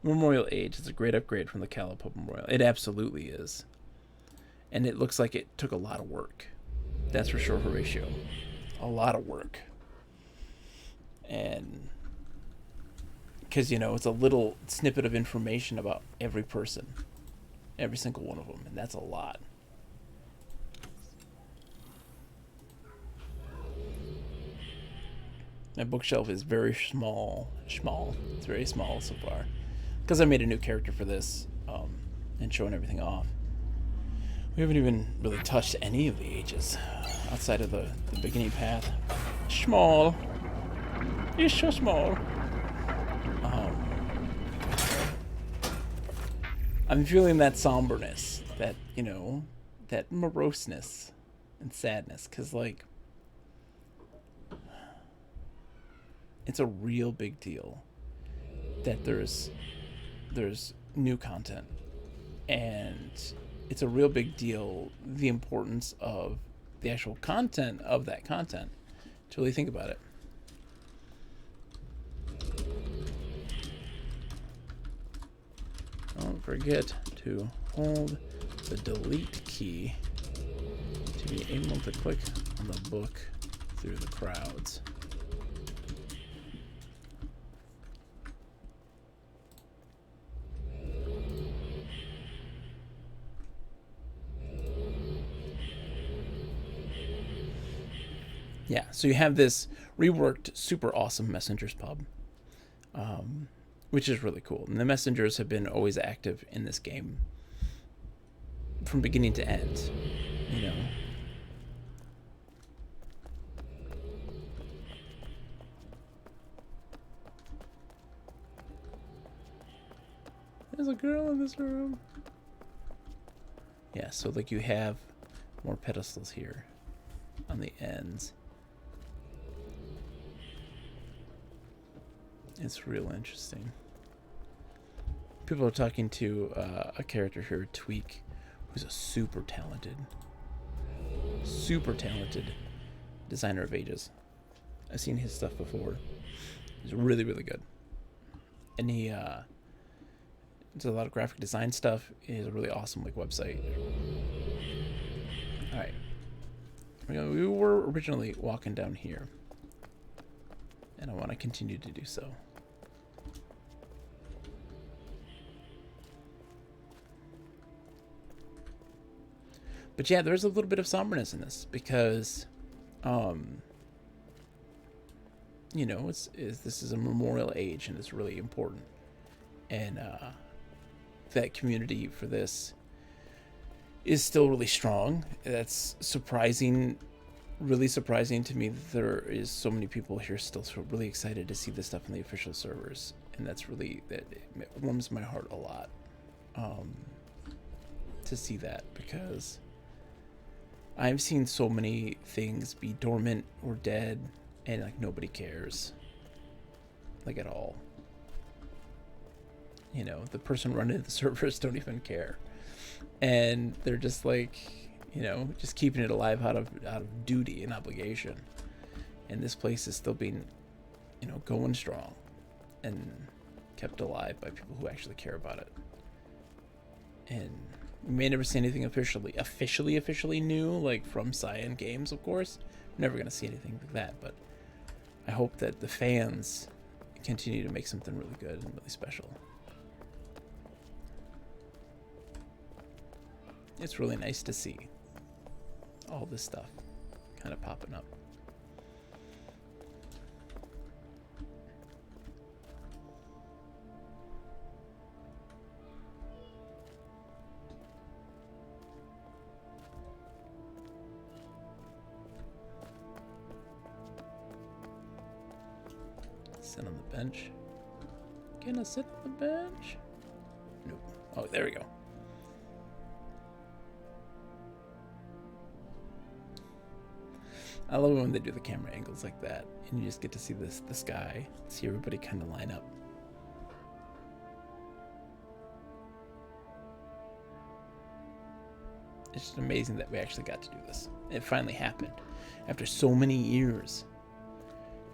Memorial Age is a great upgrade from the Calipo Memorial. It absolutely is. And it looks like it took a lot of work. That's for sure, Horatio. A lot of work. And because, you know, it's a little snippet of information about every person. Every single one of them. And that's a lot. My bookshelf is very small. It's very small so far. Because I made a new character for this, and showing everything off. We haven't even really touched any of the ages outside of the beginning path. Small. It's so small. I'm feeling that somberness, that, you know, that moroseness and sadness, because, like, it's a real big deal that there's new content, and it's a real big deal the importance of the actual content of that content, to really think about it. Don't forget to hold the delete key to be able to click on the book through the crowds. Yeah, so you have this reworked, super awesome Messengers pub, which is really cool. And the Messengers have been always active in this game from beginning to end, you know. There's a girl in this room. Yeah, so like you have more pedestals here on the ends. It's real interesting. People are talking to a character here, Tweak, who's a super talented designer of ages. I've seen his stuff before. He's really, really good. And he does a lot of graphic design stuff. He has a really awesome like website. All right. We were originally walking down here, and I want to continue to do so. But yeah, there's a little bit of somberness in this because, you know, this is a memorial age and it's really important, and that community for this is still really strong. That's surprising, really surprising to me that there is so many people here still so really excited to see this stuff in the official servers, and that's really, that it warms my heart a lot to see that, because I've seen so many things be dormant or dead and like nobody cares, like at all. You know, the person running the servers don't even care, and they're just like, you know, just keeping it alive out of duty and obligation. And this place is still being, you know, going strong and kept alive by people who actually care about it. And we may never see anything officially new, like from Cyan Games, of course. We're never going to see anything like that, but I hope that the fans continue to make something really good and really special. It's really nice to see all this stuff kind of popping up. Sit on the bench. Can I sit on the bench? Nope. Oh, there we go. I love it when they do the camera angles like that, and you just get to see the sky, see everybody kind of line up. It's just amazing that we actually got to do this. It finally happened after so many years.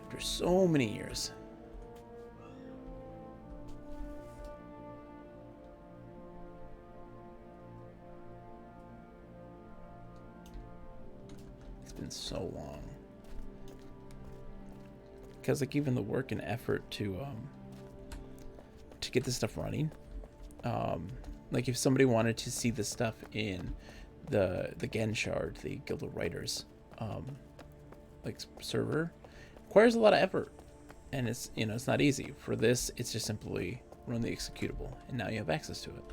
After so many years. It's been so long. Because like even the work and effort to get this stuff running, like if somebody wanted to see this stuff in the Gen Shard, the Guild of Writers, like server, requires a lot of effort, and it's, you know, it's not easy. For this, it's just simply run the executable, and now you have access to it.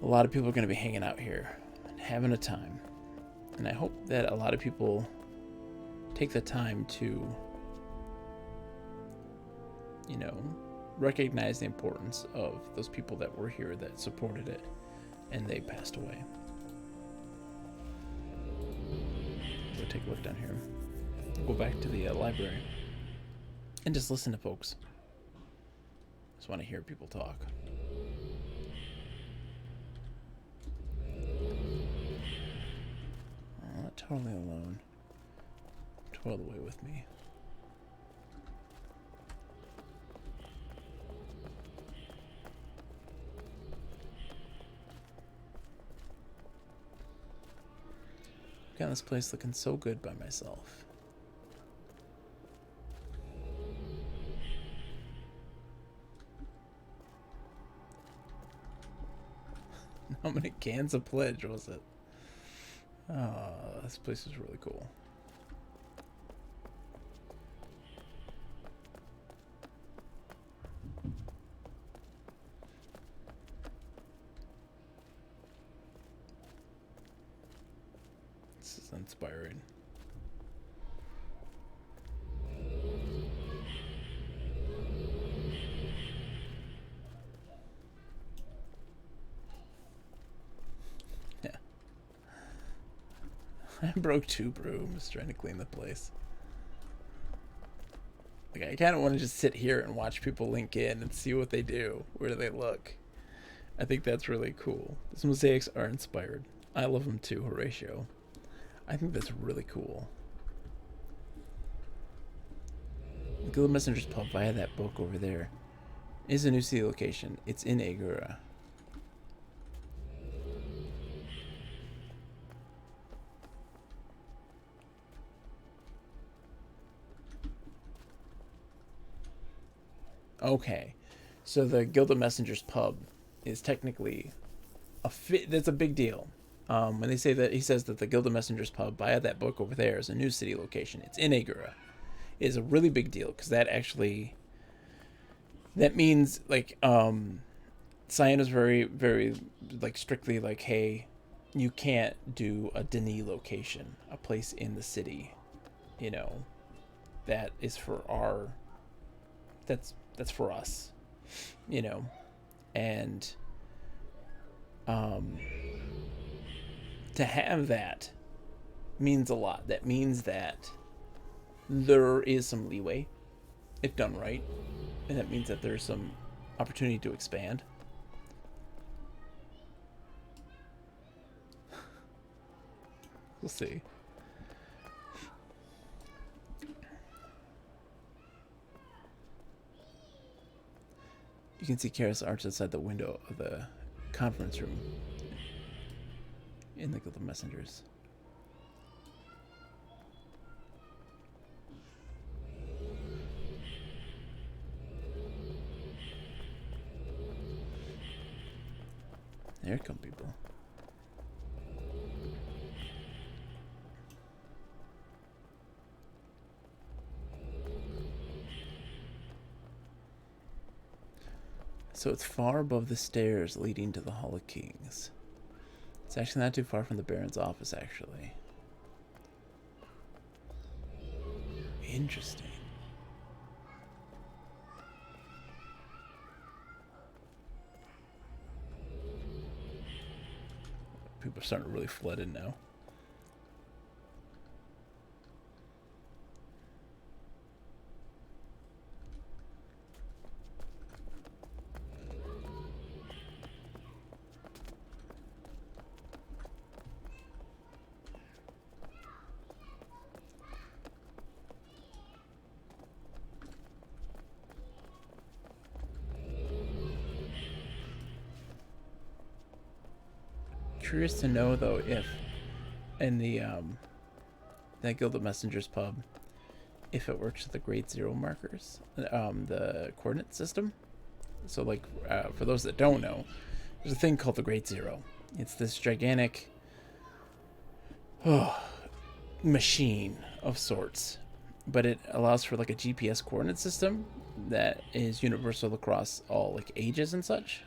A lot of people are going to be hanging out here and having a time, and I hope that a lot of people take the time to, you know, recognize the importance of those people that were here that supported it and they passed away. Go take a look down here. Go back to the library and just listen to folks. Just want to hear people talk. I'm not totally alone. Toil away with me. Got this place looking so good by myself. How many cans of pledge was it? Oh, this place is really cool. This is inspiring. Yeah. I broke 2 brooms trying to clean the place. Like, I kind of want to just sit here and watch people link in and see what they do. Where do they look? I think that's really cool. These mosaics are inspired. I love them too, Horatio. I think that's really cool. The Guild Messenger's Pub via that book over there is a new city location. It's in Agura. Okay, so the Guild of Messengers Pub is technically that's a big deal. When they say that, he says that the Guild of Messengers Pub, buy out that book over there, is a new city location. It's in Agura. It is a really big deal because that means like Cyan is very, very like strictly like, hey, you can't do a Denis location, a place in the city, you know, that is for our, that's for us, you know, and to have that means a lot. That means that there is some leeway if done right, and that means that there's some opportunity to expand. We'll see. You can see Karis Arch outside the window of the conference room in the Guild of Messengers. There come people. So it's far above the stairs leading to the Hall of Kings. It's actually not too far from the Baron's office, actually. Interesting. People are starting to really flood in now. curious to know though if in the that Guild of Messengers pub, if it works with the grade 0 markers, the coordinate system. So like for those that don't know, there's a thing called the grade 0. It's this gigantic machine of sorts, but it allows for like a GPS coordinate system that is universal across all like ages and such.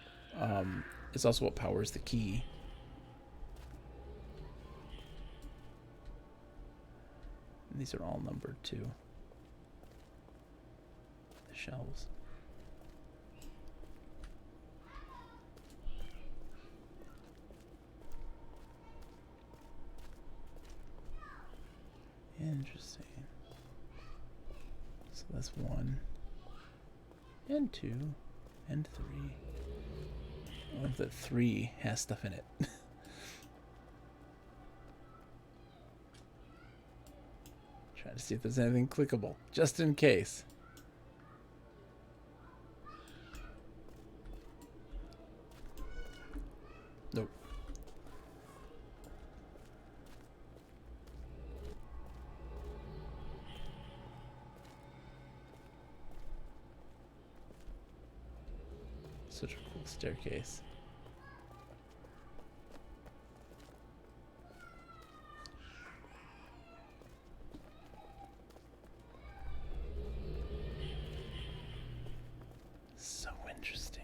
It's also what powers the key. And these are all numbered too. The shelves. Interesting. So that's 1 and 2 and 3. I love that 3 has stuff in it. Trying to see if there's anything clickable, just in case. Nope. Such a cool staircase. So interesting.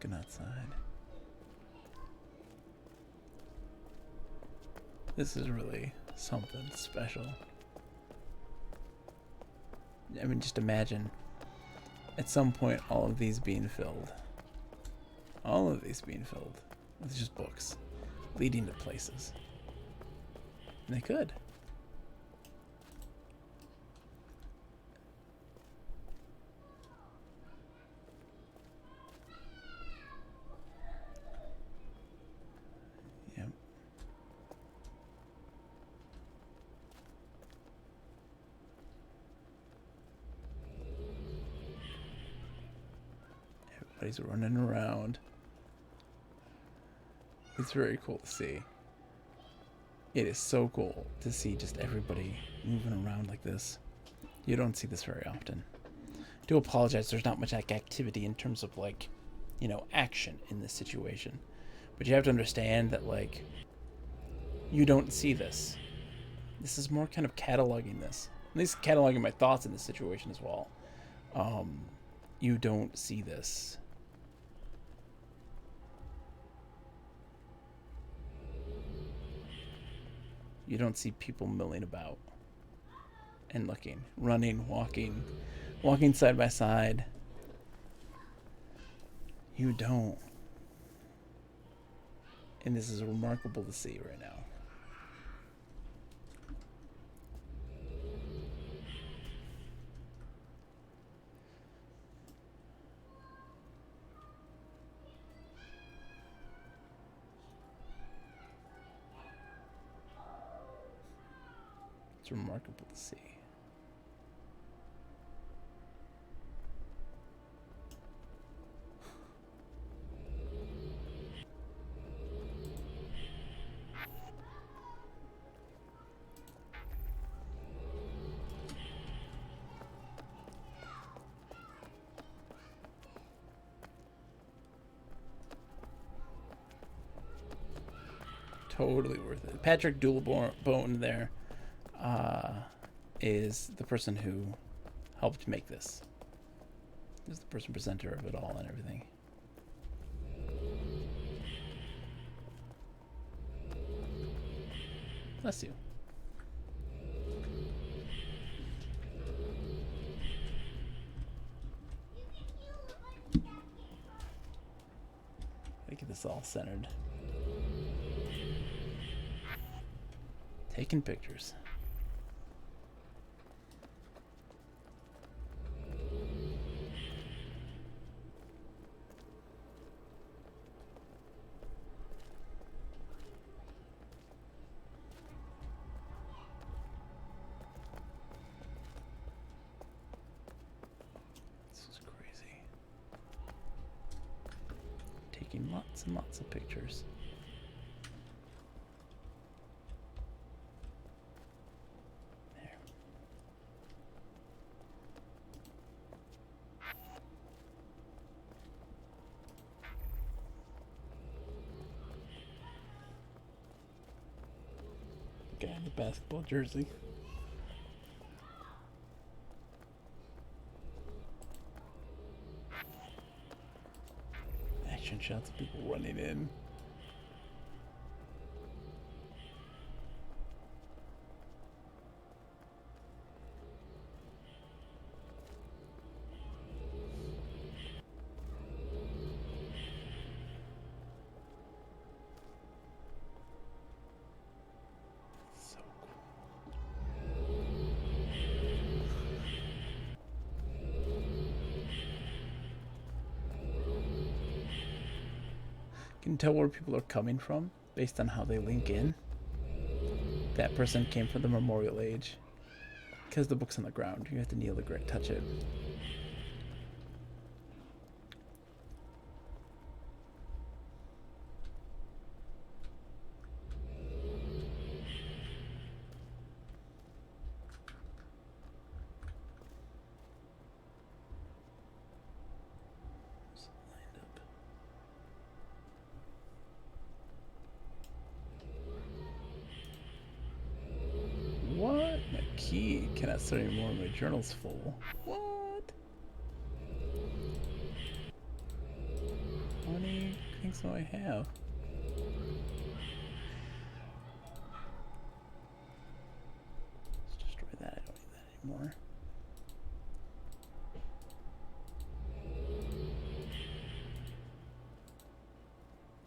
Looking outside. This is really something special. I mean, just imagine at some point all of these being filled. All of these being filled with just books leading to places. And they could. Yep. Everybody's running around. It's very cool to see. It is so cool to see just everybody moving around like this. You don't see this very often. I do apologize, there's not much like activity in terms of like, you know, action in this situation. But you have to understand that like, you don't see this. This is more kind of cataloging this. At least cataloging my thoughts in this situation as well. You don't see this. You don't see people milling about and looking, running, walking side by side. You don't. And this is remarkable to see right now. It's remarkable to see. Totally worth it. Patrick Doolbone there is the person who helped make this. He's the person presenter of it all and everything. Bless you. Gotta get this all centered. Taking pictures. Lots and lots of pictures. There. Guy in the basketball jersey. Action shots of people running in. So cool. You can tell where people are coming from based on how they link in. That person came from the Memorial Age. Because the book's on the ground, you have to kneel to touch it. What? My key cannot store anymore. My journal's full. What? How many things do I have? Let's destroy that. I don't need that anymore.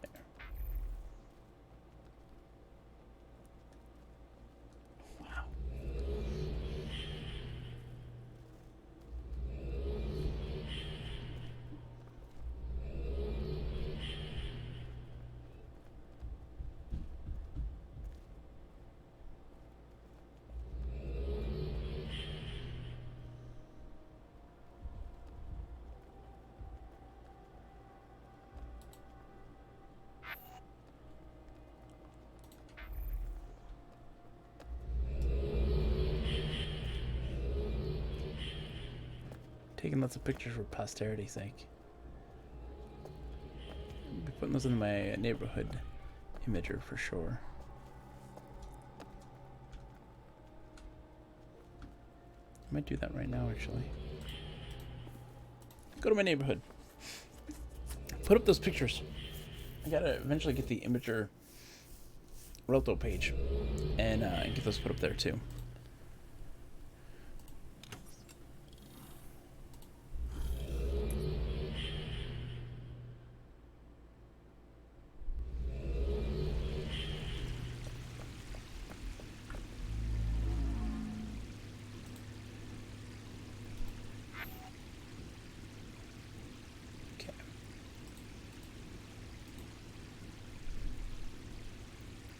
There. Wow. Taking lots of pictures for posterity's sake. I'll be putting those in my neighborhood imager for sure. I might do that right now, actually. Go to my neighborhood. Put up those pictures. I gotta eventually get the imager Relto page and get those put up there too.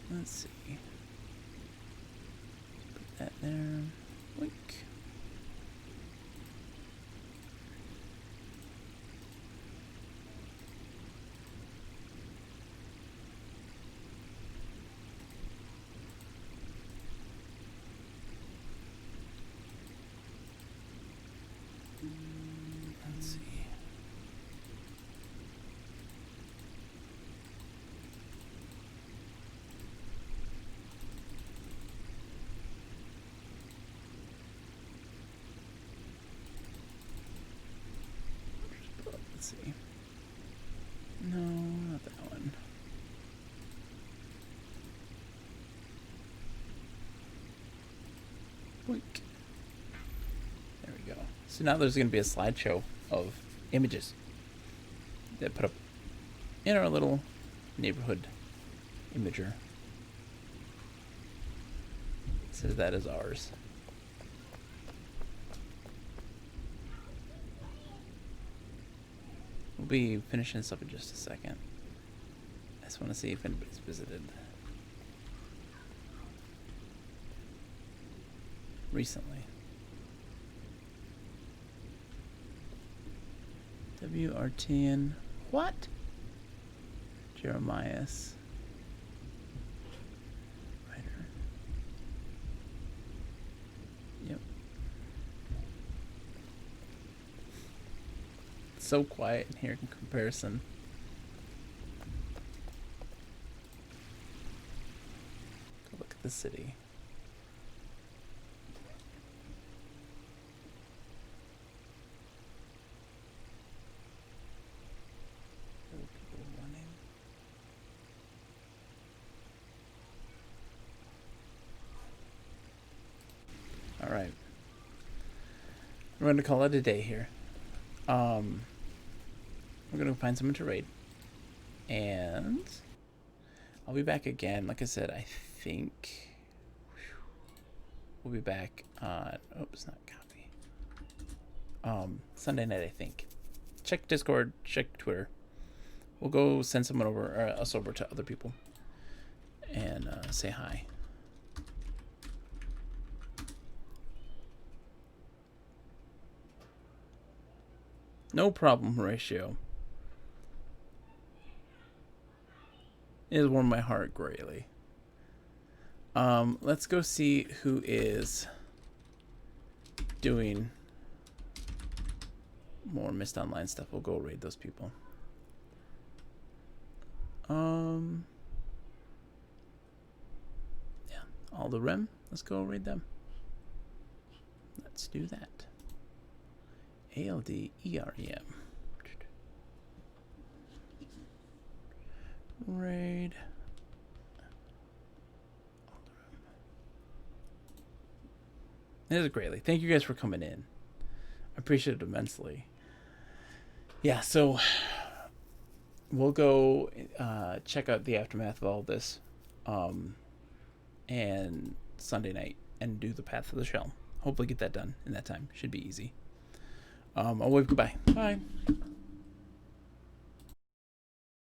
Let's see. Put that there. Link. Let's see. Let's see. No, not that one. Boink. There we go. So now there's going to be a slideshow of images that put up in our little neighborhood imager. It says that is ours. We'll be finishing this up in just a second. I just want to see if anybody's visited recently. WRTN. What? Jeremiah's. Writer. Yep. It's so quiet in here in comparison. Go look at the city. People running. All right. We're going to call it a day here. We're going to find someone to raid. And I'll be back again. Like I said, I think we'll be back on... Oops, not copy. Sunday night, I think. Check Discord, check Twitter. We'll go send someone over, or us over to other people. And say hi. No problem, Horatio. It has warmed my heart greatly. Let's go see who is doing more Myst Online stuff. We'll go raid those people. Yeah, all the Rem. Let's go raid them. Let's do that. ALDEREM. Raid. This is greatly. Thank you guys for coming in. I appreciate it immensely. Yeah, so we'll go check out the aftermath of all this and Sunday night and do the Path of the Shell. Hopefully get that done in that time. Should be easy. I'll wave goodbye. Bye.